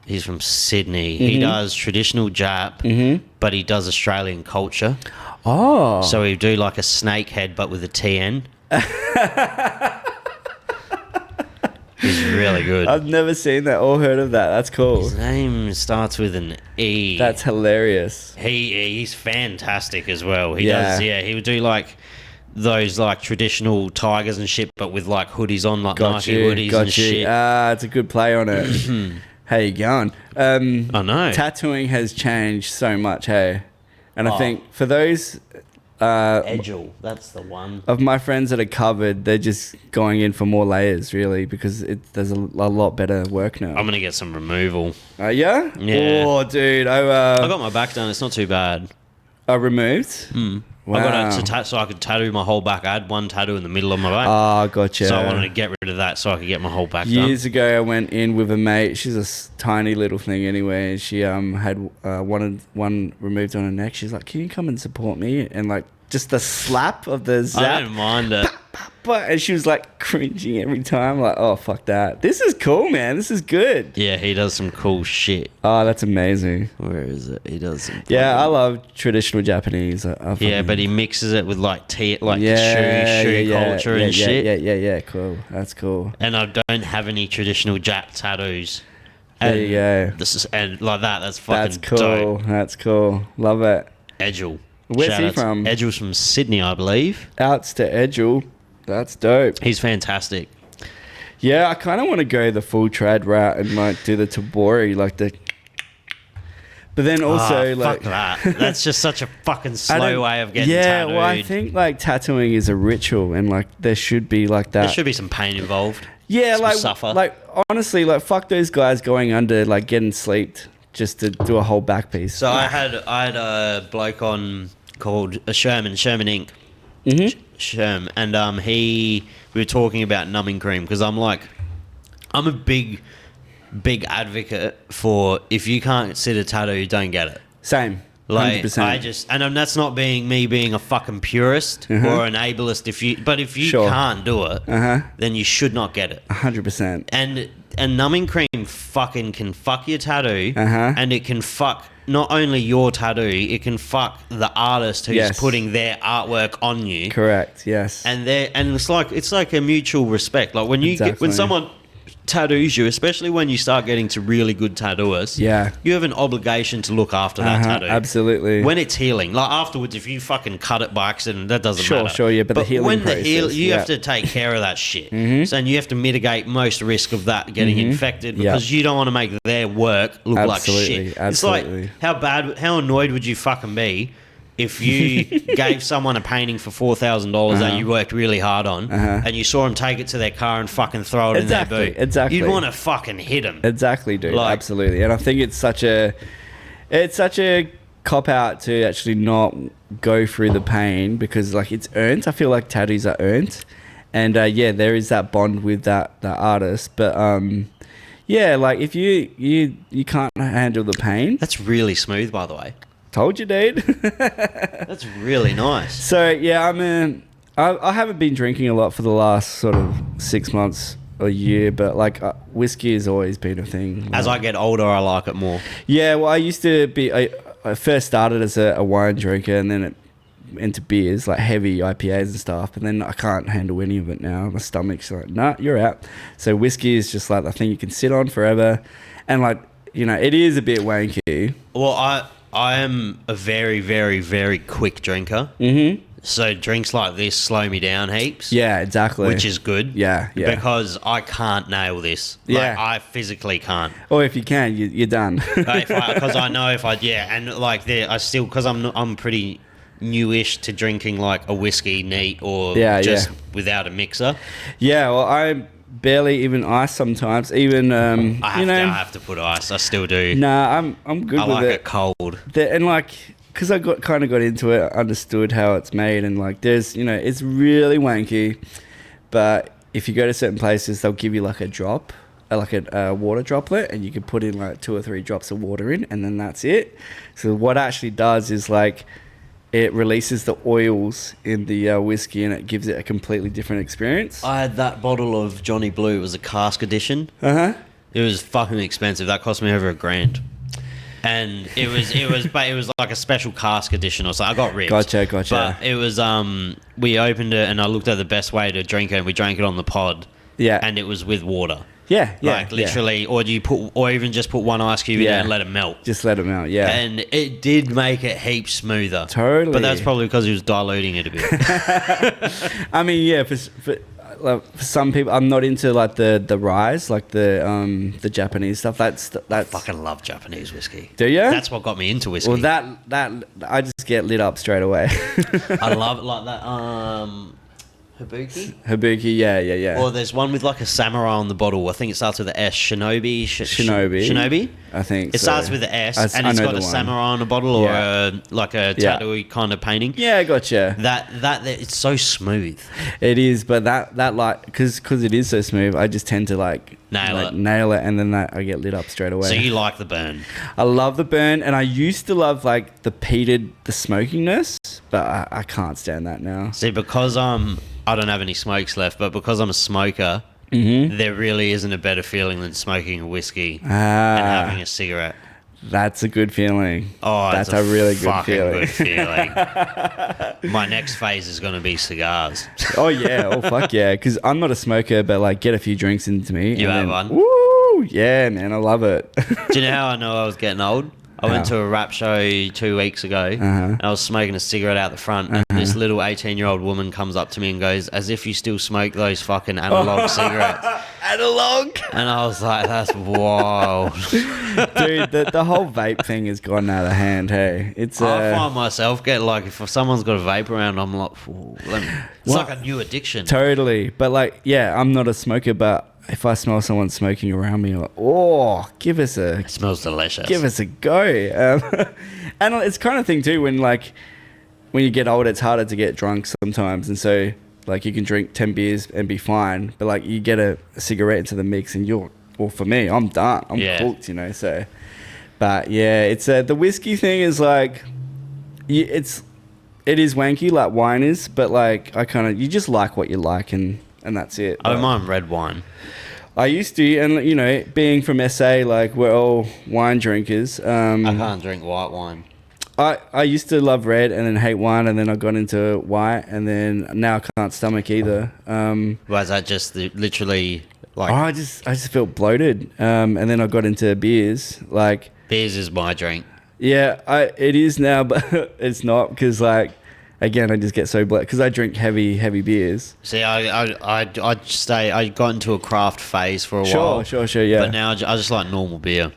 He's from Sydney. He does traditional Jap, but he does Australian culture. Oh. So he do like a snake head, but with a TN. He's really good. I've never seen that or heard of that. That's cool. His name starts with an That's hilarious. He's fantastic as well. He Yeah. does. Yeah, he would do like those like traditional tigers and shit, but with like hoodies on, like Nike hoodies and shit. It's a good play on it. How you going? I know. Tattooing has changed so much, hey. And I Oh. think for those Edgel, that's the one. of my friends that are covered, they're just going in for more layers, really, because there's a lot better work now. I'm gonna get some removal. Yeah? Yeah. Oh, dude. I got my back done. It's not too bad. removed? Wow. I got it so I could tattoo my whole back. I had one tattoo in the middle of my back. Oh, gotcha. So I wanted to get rid of that so I could get my whole back done. Years ago, I went in with a mate. She's a tiny little thing anyway. And she had one removed on her neck. She's like, "Can you come and support me?" And like just the slap of the zap. I didn't mind it. And she was like cringing every time. Like, oh, fuck that. This is cool, man. This is good. Yeah, he does some cool shit. Oh, that's amazing. Where is it? He does some Yeah, I love traditional Japanese. Yeah, but he mixes it with like shoe culture and shit. Yeah. Cool. That's cool. And I don't have any traditional Jap tattoos. There you go. And like that. That's fucking That's cool. dope. That's cool. Love it. Edgel. Where's Shout he out to- from? Edgel's from Sydney, I believe. Outs to Edgel. That's dope. He's fantastic. Yeah, I kind of want to go the full trad route and like do the tabori, like the. But then also like fuck that. That's just such a fucking slow way of getting yeah, tattooed. well, I think like tattooing is a ritual, and like there should be like that. There should be some pain involved. Yeah, some suffer. like honestly, like fuck those guys going under, like getting sleeped just to do a whole back piece. So I had a bloke on called Sherman Inc. Mm-hmm. Sherm, and we were talking about numbing cream because I'm a big advocate for if you can't sit a tattoo, don't get it. Same. Like 100%. and that's not me being a fucking purist or an ableist. If you Sure. can't do it, then you should not get it. 100%. And numbing cream fucking can fuck your tattoo, and it can fuck not only your tattoo, it can fuck the artist who's putting their artwork on you. Correct. Yes. And it's like a mutual respect. Like when someone tattoos you, especially when you start getting to really good tattooers, you have an obligation to look after that tattoo. Absolutely. When it's healing, like afterwards, if you fucking cut it by accident, that doesn't matter. Sure, yeah, but the healing process, you have to take care of that shit. So and you have to mitigate most risk of that getting infected because you don't want to make their work look like shit. Absolutely. It's like how annoyed would you fucking be if you gave someone a painting for $4,000 that you worked really hard on, and you saw them take it to their car and fucking throw it in their boot. Exactly. You'd want to fucking hit them. Exactly, dude. Absolutely. And I think it's such a cop out to actually not go through the pain because like it's earned. I feel like tattoos are earned, and there is that bond with that artist. But like if you can't handle the pain. That's really smooth, by the way. Told you, dude. That's really nice. So yeah, I haven't been drinking a lot for the last sort of 6 months, a year, but like whiskey has always been a thing. As I get older, I like it more. Yeah, well, I used to be. I first started as a wine drinker, and then it into beers, like heavy IPAs and stuff. And then I can't handle any of it now. My stomach's like, nah, you're out. So whiskey is just like the thing you can sit on forever, and like it is a bit wanky. Well, I am a very, very, very quick drinker. Mm-hmm. So drinks like this slow me down heaps. Yeah, exactly. Which is good. Yeah. Because I can't nail this. Yeah. Like, I physically can't. Or if you can, you're done. Because I know if I, and like I still, because I'm pretty newish to drinking like a whiskey neat or just without a mixer. Yeah, well, I'm barely even ice sometimes. Even I have to put ice. I still do. Nah, I'm good with it. I like it cold. And like, because I got into it, understood how it's made, and like, there's it's really wanky, but if you go to certain places, they'll give you like a drop, like a water droplet, and you can put in like 2 or 3 drops of water in, and then that's it. So what it actually does is like, it releases the oils in the whiskey, and it gives it a completely different experience. I had that bottle of Johnny Blue. It was a cask edition. It was fucking expensive. That cost me over $1,000. And it was like a special cask edition or something. I got ripped. Gotcha. But it was we opened it and I looked at the best way to drink it, and we drank it on the pod. Yeah. And it was with water. Yeah, yeah. Like literally, or do you put, or even just put one ice cube in there and let it melt? Just let it melt, yeah. And it did make it heaps smoother. Totally. But that's probably because he was diluting it a bit. I mean, yeah, for some people, I'm not into like the rise, like the Japanese stuff. That's I fucking love Japanese whiskey. Do you? That's what got me into whiskey. Well, that I just get lit up straight away. I love it like that. Habuki, yeah. Or there's one with like a samurai on the bottle. I think it starts with an S. Shinobi. Shinobi. I think it starts with an S, and it's got a samurai on the bottle, or a tattoo kind of painting. Yeah, gotcha. That it's so smooth. It is, but that like because it is so smooth, I just tend to nail it, and then I get lit up straight away. So you like the burn? I love the burn, and I used to love like the smokiness, but I can't stand that now. See, because I don't have any smokes left, but because I'm a smoker, there really isn't a better feeling than smoking a whiskey and having a cigarette. That's a good feeling. Oh, that's a really good feeling. My next phase is going to be cigars. Oh yeah, fuck yeah! Because I'm not a smoker, but like get a few drinks into me. You have one? Woo! Yeah, man, I love it. Do you know how I know I was getting old? I went to a rap show 2 weeks ago, and I was smoking a cigarette out the front, and this little 18-year-old woman comes up to me and goes, "As if you still smoke those fucking analog cigarettes." Analog? And I was like, that's wild. Dude, the whole vape thing has gone out of hand, hey? I find myself getting like, if someone's got a vape around, I'm like, it's like a new addiction. Totally. But like, yeah, I'm not a smoker, but if I smell someone smoking around me, I'm like, oh, it smells delicious. Give us a go. And it's kind of thing too, when you get older, it's harder to get drunk sometimes. And so like you can drink 10 beers and be fine, but like you get a cigarette into the mix and for me, I'm done. I'm cooked, so. But yeah, it's the whiskey thing is like, it is wanky like wine is, but like you just like what you like and that's it. I don't mind red wine. I used to, and being from SA, like we're all wine drinkers. I can't drink white wine. I used to love red and then hate wine, and then I got into white, and then now I can't stomach either. Was that just literally like? I just felt bloated, and then I got into beers. Like beers is my drink. Yeah, it is now, but it's not because like. Again, I just get so bloated because I drink heavy beers. See, I got into a craft phase for a while. Sure, yeah. But now I just like normal beer.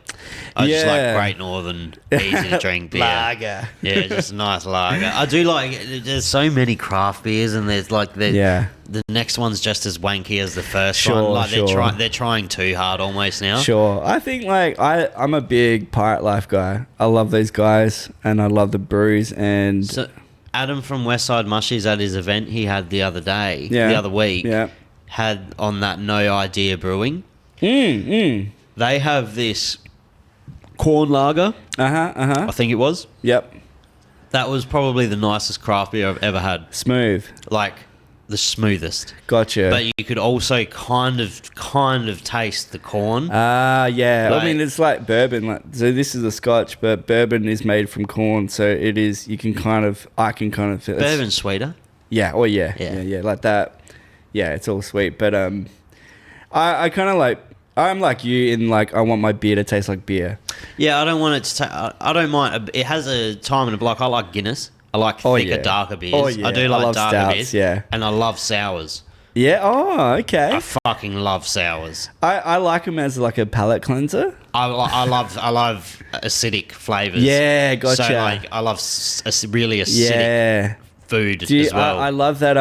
I just like Great Northern, easy to drink beer. Lager. Yeah, just a nice lager. I do like, there's so many craft beers, and there's like the next one's just as wanky as the first one. Like they're trying too hard almost now. Sure. I think like I'm a big Pirate Life guy. I love those guys, and I love the brews and. So, Adam from Westside Mushies at his event he had the other week, had on that No Idea Brewing. They have this corn lager. I think it was. Yep. That was probably the nicest craft beer I've ever had. Smooth. Like the smoothest. Gotcha. But you could also kind of taste the corn. Yeah. Like, I mean, it's like bourbon. Like, so this is a Scotch, but bourbon is made from corn, so it is. I can kind of. Bourbon's sweeter. Yeah. Oh yeah. Yeah. Like that. Yeah, it's all sweet, but I kind of like. I'm like you in like I want my beer to taste like beer. Yeah, I don't want it to. I don't mind. It has a time and a block. I like Guinness. I like thicker, darker beers. Oh, yeah. I do like darker stouts, beers. Yeah. And I love sours. Yeah. Oh, okay. I fucking love sours. I like them as like a palate cleanser. I love acidic flavors. Yeah, gotcha. So like I love really acidic food as well. I love that.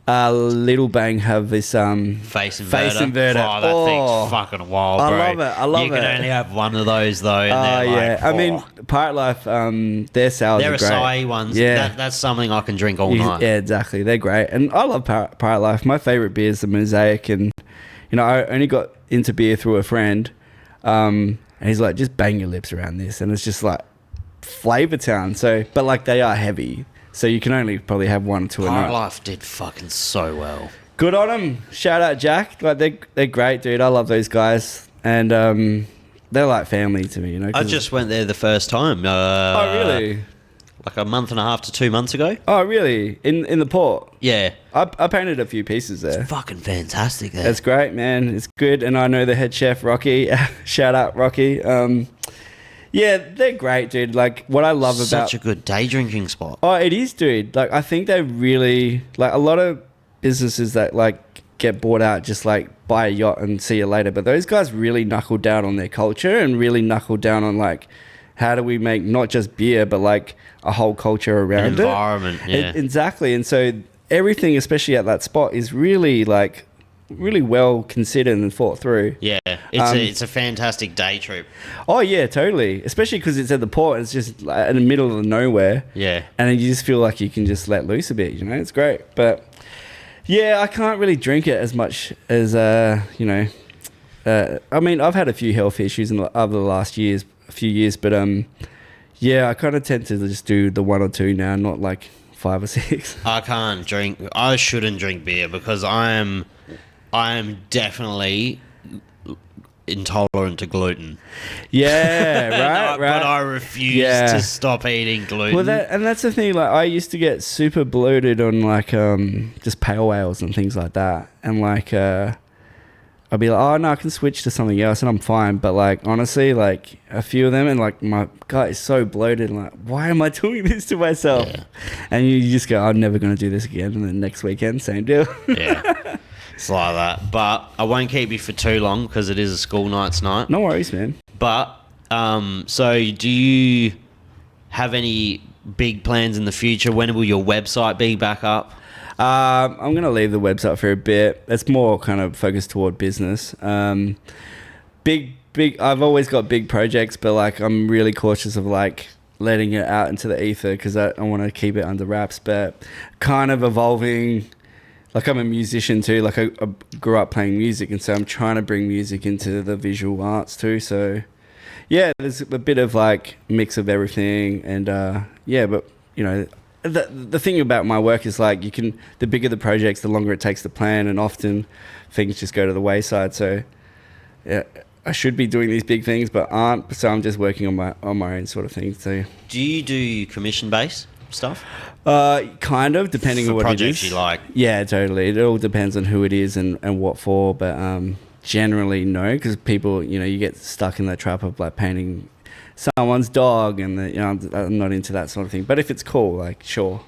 Little Bang have this face inverter. Oh, that thing's fucking wild, bro. I love it. You can only have one of those though. And I mean, Pirate Life, their sours are great. They're acai ones. Yeah, that's something I can drink all night. Yeah, exactly. They're great, and I love Pirate Life. My favorite beer is the Mosaic, and I only got into beer through a friend, and he's like, just bang your lips around this, and it's just like Flavor Town. So, but like they are heavy. So you can only probably have one or two a night. Pirate Life did fucking so well. Good on them. Shout out Jack. Like they're great, dude. I love those guys, and they're like family to me. I just went there the first time. Oh really? like a month and a half to 2 months ago. Oh, really? In the port? Yeah. I painted a few pieces there. Fucking fantastic there. That's great, man. It's good. And I know the head chef, Rocky. Shout out, Rocky. Yeah, they're great, dude. Like, what I love about... Such a good day drinking spot. Oh, it is, dude. Like, I think they really... Like, a lot of businesses that, like, get bought out just, like, buy a yacht and see you later. But those guys really knuckled down on their culture and really knuckled down on, like, how do we make not just beer, but, like, a whole culture around An environment, yeah. Exactly. And so everything, especially at that spot, is really, like... really well considered and thought through. Yeah, it's a fantastic day trip. Oh yeah, totally. Especially because it's at the port. It's just like in the middle of nowhere. Yeah, and you just feel like you can just let loose a bit. You know, it's great. But yeah, I can't really drink it as much as you know. I mean, I've had a few health issues over the last few years, but yeah, I kind of tend to just do the 1 or 2 now, not like 5 or 6. I shouldn't drink beer because I am definitely intolerant to gluten. Yeah, right. But I refuse to stop eating gluten. Well, that's the thing. Like, I used to get super bloated on like just pale ales and things like that, and like I'd be like, oh no, I can switch to something else and I'm fine. But like honestly, like a few of them, and like my gut is so bloated. And like, why am I doing this to myself? Yeah. And you just go, I'm never going to do this again. And then next weekend, same deal. Yeah. It's like that. But I won't keep you for too long because it is a school nights night. No worries, man. But, so do you have any big plans in the future? When will your website be back up? I'm going to leave the website for a bit. It's more kind of focused toward business. Big, I've always got big projects, but like I'm really cautious of like letting it out into the ether because I want to keep it under wraps, but kind of evolving. Like I'm a musician too, like I grew up playing music, and so I'm trying to bring music into the visual arts too. So yeah, there's a bit of like mix of everything, and yeah, but you know, the thing about my work is like the bigger the projects, the longer it takes to plan, and often things just go to the wayside. So yeah, I should be doing these big things, but aren't. So I'm just working on my own sort of things too. Do you do commission based stuff? Kind of, depending on what it is. Projects you like. Yeah, totally. It all depends on who it is and what for, but generally no, because people, you know, you get stuck in that trap of like painting someone's dog, and you know, I'm not into that sort of thing. But if it's cool, like sure.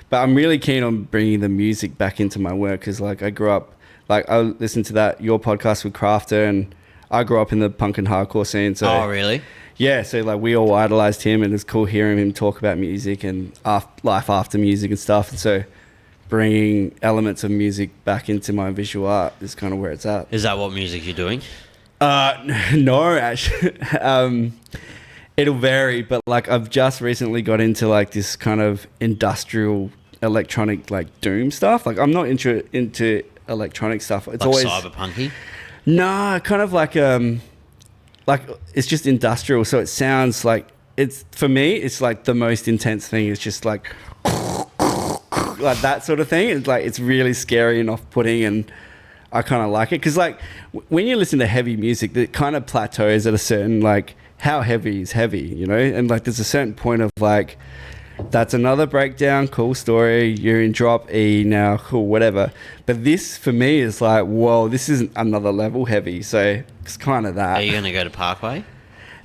But I'm really keen on bringing the music back into my work because like I grew up, like I listened to your podcast with Crafter, and I grew up in the punk and hardcore scene. So oh, really? Yeah, so like we all idolized him, and it's cool hearing him talk about music and life after music and stuff. And so bringing elements of music back into my visual art is kind of where it's at. Is that what music you're doing? No, actually. It'll vary, but like I've just recently got into like this kind of industrial electronic like doom stuff. Like I'm not into electronic stuff. It's like always cyberpunky? No, kind of like it's just industrial, so it sounds like it's, for me, it's like the most intense thing. It's just like that sort of thing. It's like it's really scary and off-putting, and I kind of like it because like when you listen to heavy music, it kind of plateaus at a certain like how heavy is heavy, you know, and like there's a certain point of like that's another breakdown, cool story, you're in drop E now, cool, whatever. But this for me is like, whoa, this is another level heavy. So it's kind of that. Are you going to go to Parkway?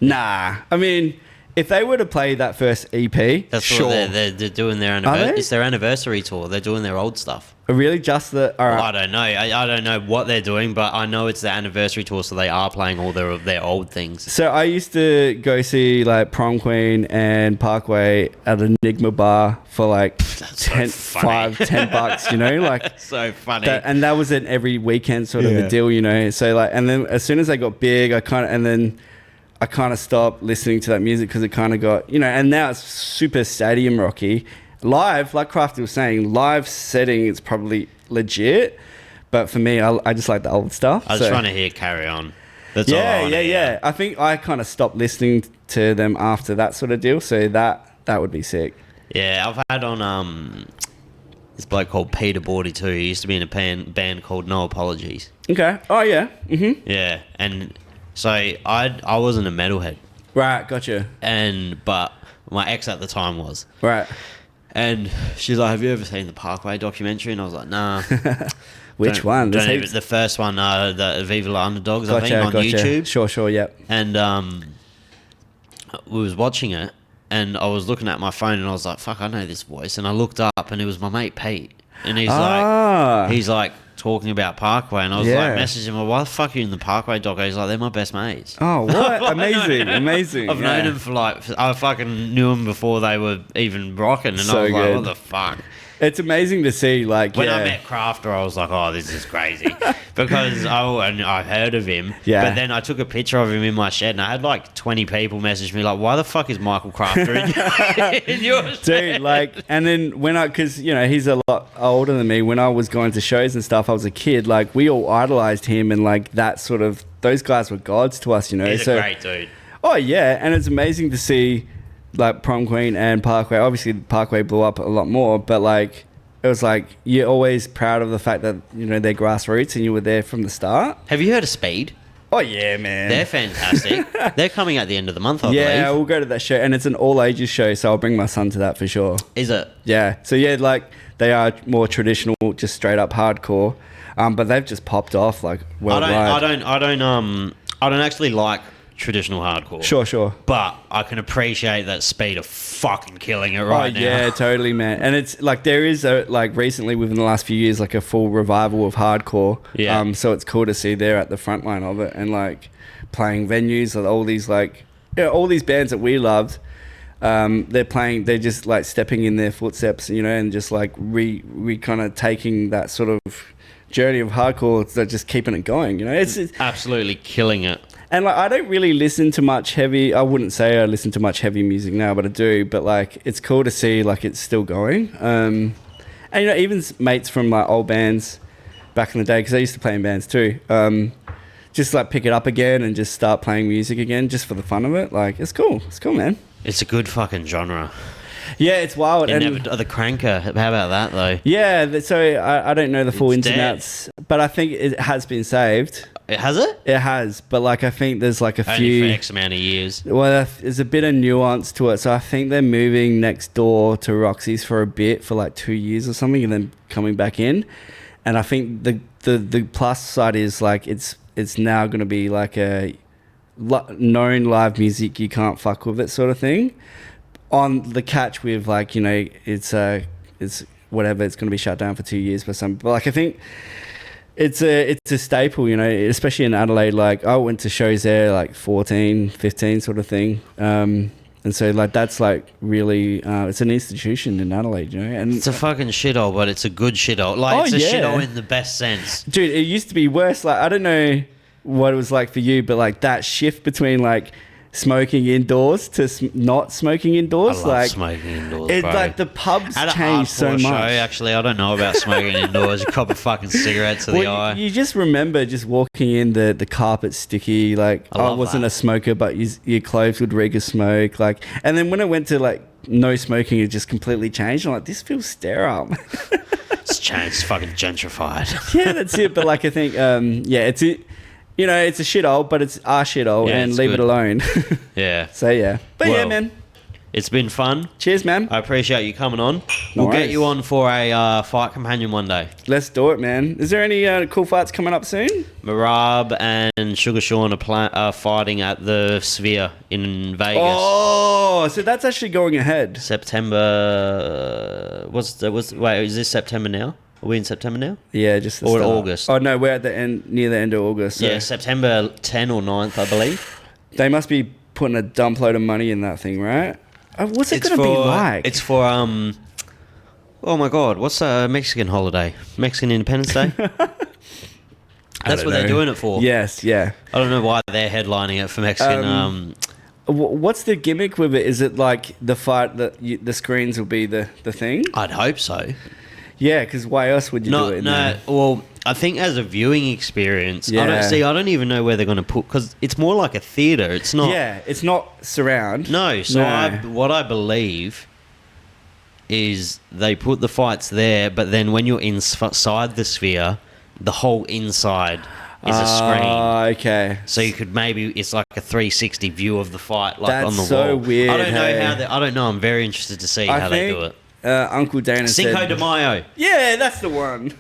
Nah, I mean, if they were to play that first EP, that's sure. What they're doing their anniversary. It's their anniversary tour. They're doing their old stuff. Really, just the? All right. I don't know. I don't know what they're doing, but I know it's their anniversary tour, so they are playing all their old things. So I used to go see like Prom Queen and Parkway at an Enigma bar for like $10, you know, like that's so funny. And that was an every weekend sort of a deal, you know. So like, and then as soon as they got big, I kind of stopped listening to that music because it kind of got, you know, and now it's super stadium rocky. Live, like Crafty was saying, live setting is probably legit, but for me, I just like the old stuff. I was trying to hear Carry On. That's all I yeah. I think I kind of stopped listening to them after that sort of deal, so that would be sick. Yeah, I've had on this bloke called Peter 42. He used to be in a band called No Apologies. Okay. Oh yeah. Mm-hmm. Yeah, and so I wasn't a metalhead. Right, gotcha. But my ex at the time was. Right. And she's like, have you ever seen the Parkway documentary? And I was like, nah. Which one? The first one, the Viva La Underdogs, I think, on YouTube. Sure, yep. And we was watching it, and I was looking at my phone, and I was like, fuck, I know this voice. And I looked up, and it was my mate Pete. And he's like talking about Parkway, and I was like messaging him, why the fuck are you in the Parkway doc? He's like, they're my best mates. Oh, what? Amazing. I've known him for I fucking knew him before they were even rocking, and So I was like, good. what the fuck? It's amazing to see, like, When I met Crafter, I was like, oh, this is crazy. Because I heard of him. Yeah. But then I took a picture of him in my shed, and I had like 20 people message me, like, why the fuck is Michael Crafter in your shed? Dude, like, and then because, you know, he's a lot older than me, when I was going to shows and stuff, I was a kid, like, we all idolized him, and like that sort of, those guys were gods to us, you know. He's a great dude. Oh, yeah. And it's amazing to see, like, Prom Queen and Parkway. Obviously, Parkway blew up a lot more, but like, it was like, you're always proud of the fact that, you know, they're grassroots and you were there from the start. Have you heard of Speed? Oh, yeah, man. They're fantastic. They're coming at the end of the month, I believe. Yeah, we'll go to that show. And it's an all-ages show, so I'll bring my son to that for sure. Is it? Yeah. So, yeah, like, they are more traditional, just straight-up hardcore. But they've just popped off, like, worldwide. I don't actually like traditional hardcore. Sure. But I can appreciate that Speed are fucking killing it right now. Yeah, totally, man. And it's like there is like recently within the last few years like a full revival of hardcore. Yeah. So it's cool to see they're at the front line of it and like playing venues and all these like all these bands that we loved. They're just like stepping in their footsteps, you know, and just like re kind of taking that sort of journey of hardcore, they're just keeping it going, you know. It's absolutely killing it. And like, I don't really listen to much heavy. I wouldn't say I listen to much heavy music now, but I do. But like, it's cool to see like it's still going. And you know, even mates from like old bands back in the day, because I used to play in bands too. Just like pick it up again and just start playing music again, just for the fun of it. Like, it's cool. It's cool, man. It's a good fucking genre. Yeah, it's wild. The Cranker. How about that though? Yeah, so I don't know the full ins and outs, but I think it has been saved. Has it? It has, but like I think there's like a Only few. for X amount of years. Well, there's a bit of nuance to it. So I think they're moving next door to Roxy's for a bit, for like 2 years or something, and then coming back in. And I think the plus side is like it's now going to be like a known live music, you can't fuck with it sort of thing. On the catch with like, you know, it's whatever, it's going to be shut down for 2 years for some. But like I think it's a staple, you know, especially in Adelaide. Like I went to shows there like 14, 15 sort of thing. And so like that's like really it's an institution in Adelaide, you know. And it's a fucking shithole, but it's a good shithole. Like it's a shithole in the best sense. Dude, it used to be worse. Like I don't know what it was like for you, but like that shift between like smoking indoors to not smoking indoors. I love smoking indoors, it's bro. like the pubs changed so much. Show, actually, I don't know about smoking indoors. You cop a fucking cigarette to the eye. You just remember just walking in, the carpet sticky. Like I wasn't a smoker, but your clothes would reek of smoke. Like, and then when it went to like no smoking, it just completely changed. I'm like, this feels sterile. It's changed. It's fucking gentrified. Yeah, that's it. But like I think, it's it. You know, it's a shithole, but it's our shithole, and leave it alone. Yeah. So, yeah. But yeah, man. It's been fun. Cheers, man. I appreciate you coming on. We'll get you on for a fight companion one day. Let's do it, man. Is there any cool fights coming up soon? Marab and Sugar Sean are fighting at the Sphere in Vegas. Oh, so that's actually going ahead. September... Wait, is this September now? Are we in September now? Yeah, just the Or start. August? Oh, no, we're at the end, near the end of August. So. Yeah, September 10 or 9th, I believe. They must be putting a dump load of money in that thing, right? What's it going to be like? It's for, oh my God, what's a Mexican holiday? Mexican Independence Day? That's what they're doing it for. Yes, yeah. I don't know why they're headlining it for Mexican... what's the gimmick with it? Is it like the fight that the screens will be the thing? I'd hope so. Yeah, because why else would you do it? Well, I think as a viewing experience, I don't even know where they're going to put, because it's more like a theatre. It's not. Yeah, it's not surround. No, what I believe is they put the fights there, but then when you're inside the Sphere, the whole inside is a screen. Okay. So you could maybe it's like a 360 view of the fight, like That's on the so wall. weird, I don't know hey? I don't know. I'm very interested to see how they do it. Uncle Dana Cinco said, de Mayo. yeah, that's the one.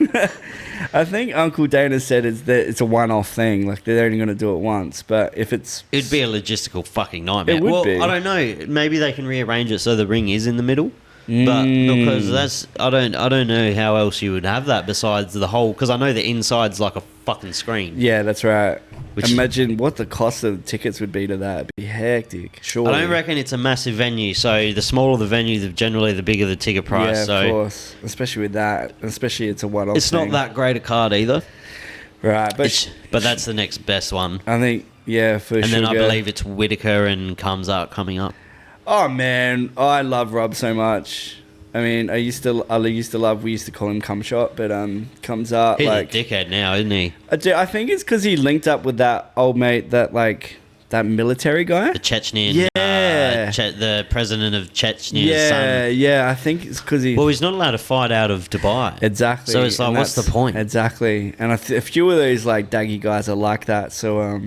I think Uncle Dana said it's a one-off thing. Like they're only going to do it once. But if it'd be a logistical fucking nightmare. It would be. I don't know. Maybe they can rearrange it so the ring is in the middle. But because I don't know how else you would have that besides the whole. Because I know the inside's like a fucking screen. Yeah, that's right. Imagine what the cost of tickets would be to that. It'd be hectic. Surely. I don't reckon it's a massive venue. So the smaller the venue, generally the bigger the ticket price. Yeah, of course. Especially with that. Especially it's a one-off. It's not that great a card either. Right, but that's the next best one. I think, yeah, for sure. And then I believe it's Whitaker and coming up. Oh man, I love Rob so much. I mean, I used to love. We used to call him Cum Shot, but comes up. He's like a dickhead now, isn't he? I think it's because he linked up with that old mate, that military guy, the Chechenian. Yeah, the president of Chechnya. Yeah, yeah. I think it's because he. Well, he's not allowed to fight out of Dubai. Exactly. So it's like, what's the point? Exactly. And a few of those like daggy guys are like that. So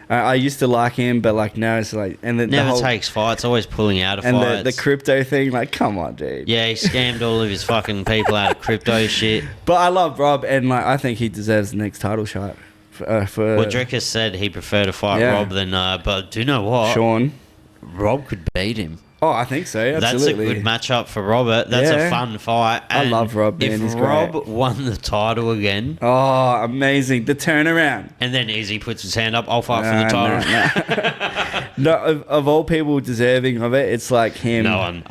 I used to like him, but like now it's like, and never takes fights, always pulling out of fights. And the crypto thing, like, come on, dude. Yeah, he scammed all of his fucking people out of crypto shit. But I love Rob, and like I think he deserves the next title shot. Well, Drickus said he preferred to fight Rob than, but do you know what? Sean. Rob could beat him. Oh, I think so. Absolutely. That's a good matchup for Robert. That's a fun fight. And I love Rob, man. If Rob won the title again... Oh, amazing. The turnaround. And then Izzy puts his hand up, I'll fight for the title. No, of all people deserving of it, it's like him. No one.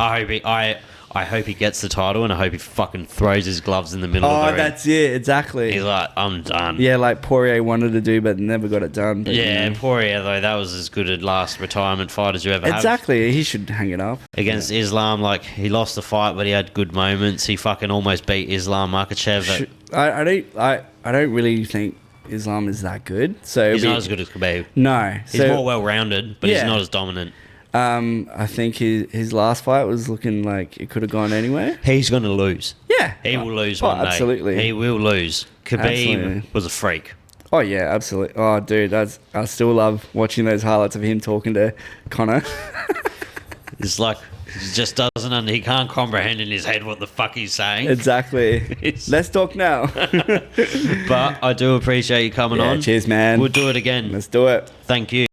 I hope he gets the title, and I hope he fucking throws his gloves in the middle of the ring. That's it. Exactly. He's like, I'm done. Yeah, like Poirier wanted to do, but never got it done. But, yeah, Poirier, though, that was as good a last retirement fight as you ever have. Exactly. He should hang it up. Against Islam, like, he lost the fight, but he had good moments. He fucking almost beat Islam Makhachev. I don't really think Islam is that good. So he's not as good as Khabib. No. He's more well-rounded, but he's not as dominant. I think his last fight was looking like it could have gone anywhere. He's going to lose. Yeah. He will lose one day. Absolutely. He will lose. Khabib was a freak. Oh, yeah, absolutely. Oh, dude, I still love watching those highlights of him talking to Conor. It's like, he just he can't comprehend in his head what the fuck he's saying. Exactly. Let's talk now. But I do appreciate you coming on. Cheers, man. We'll do it again. Let's do it. Thank you.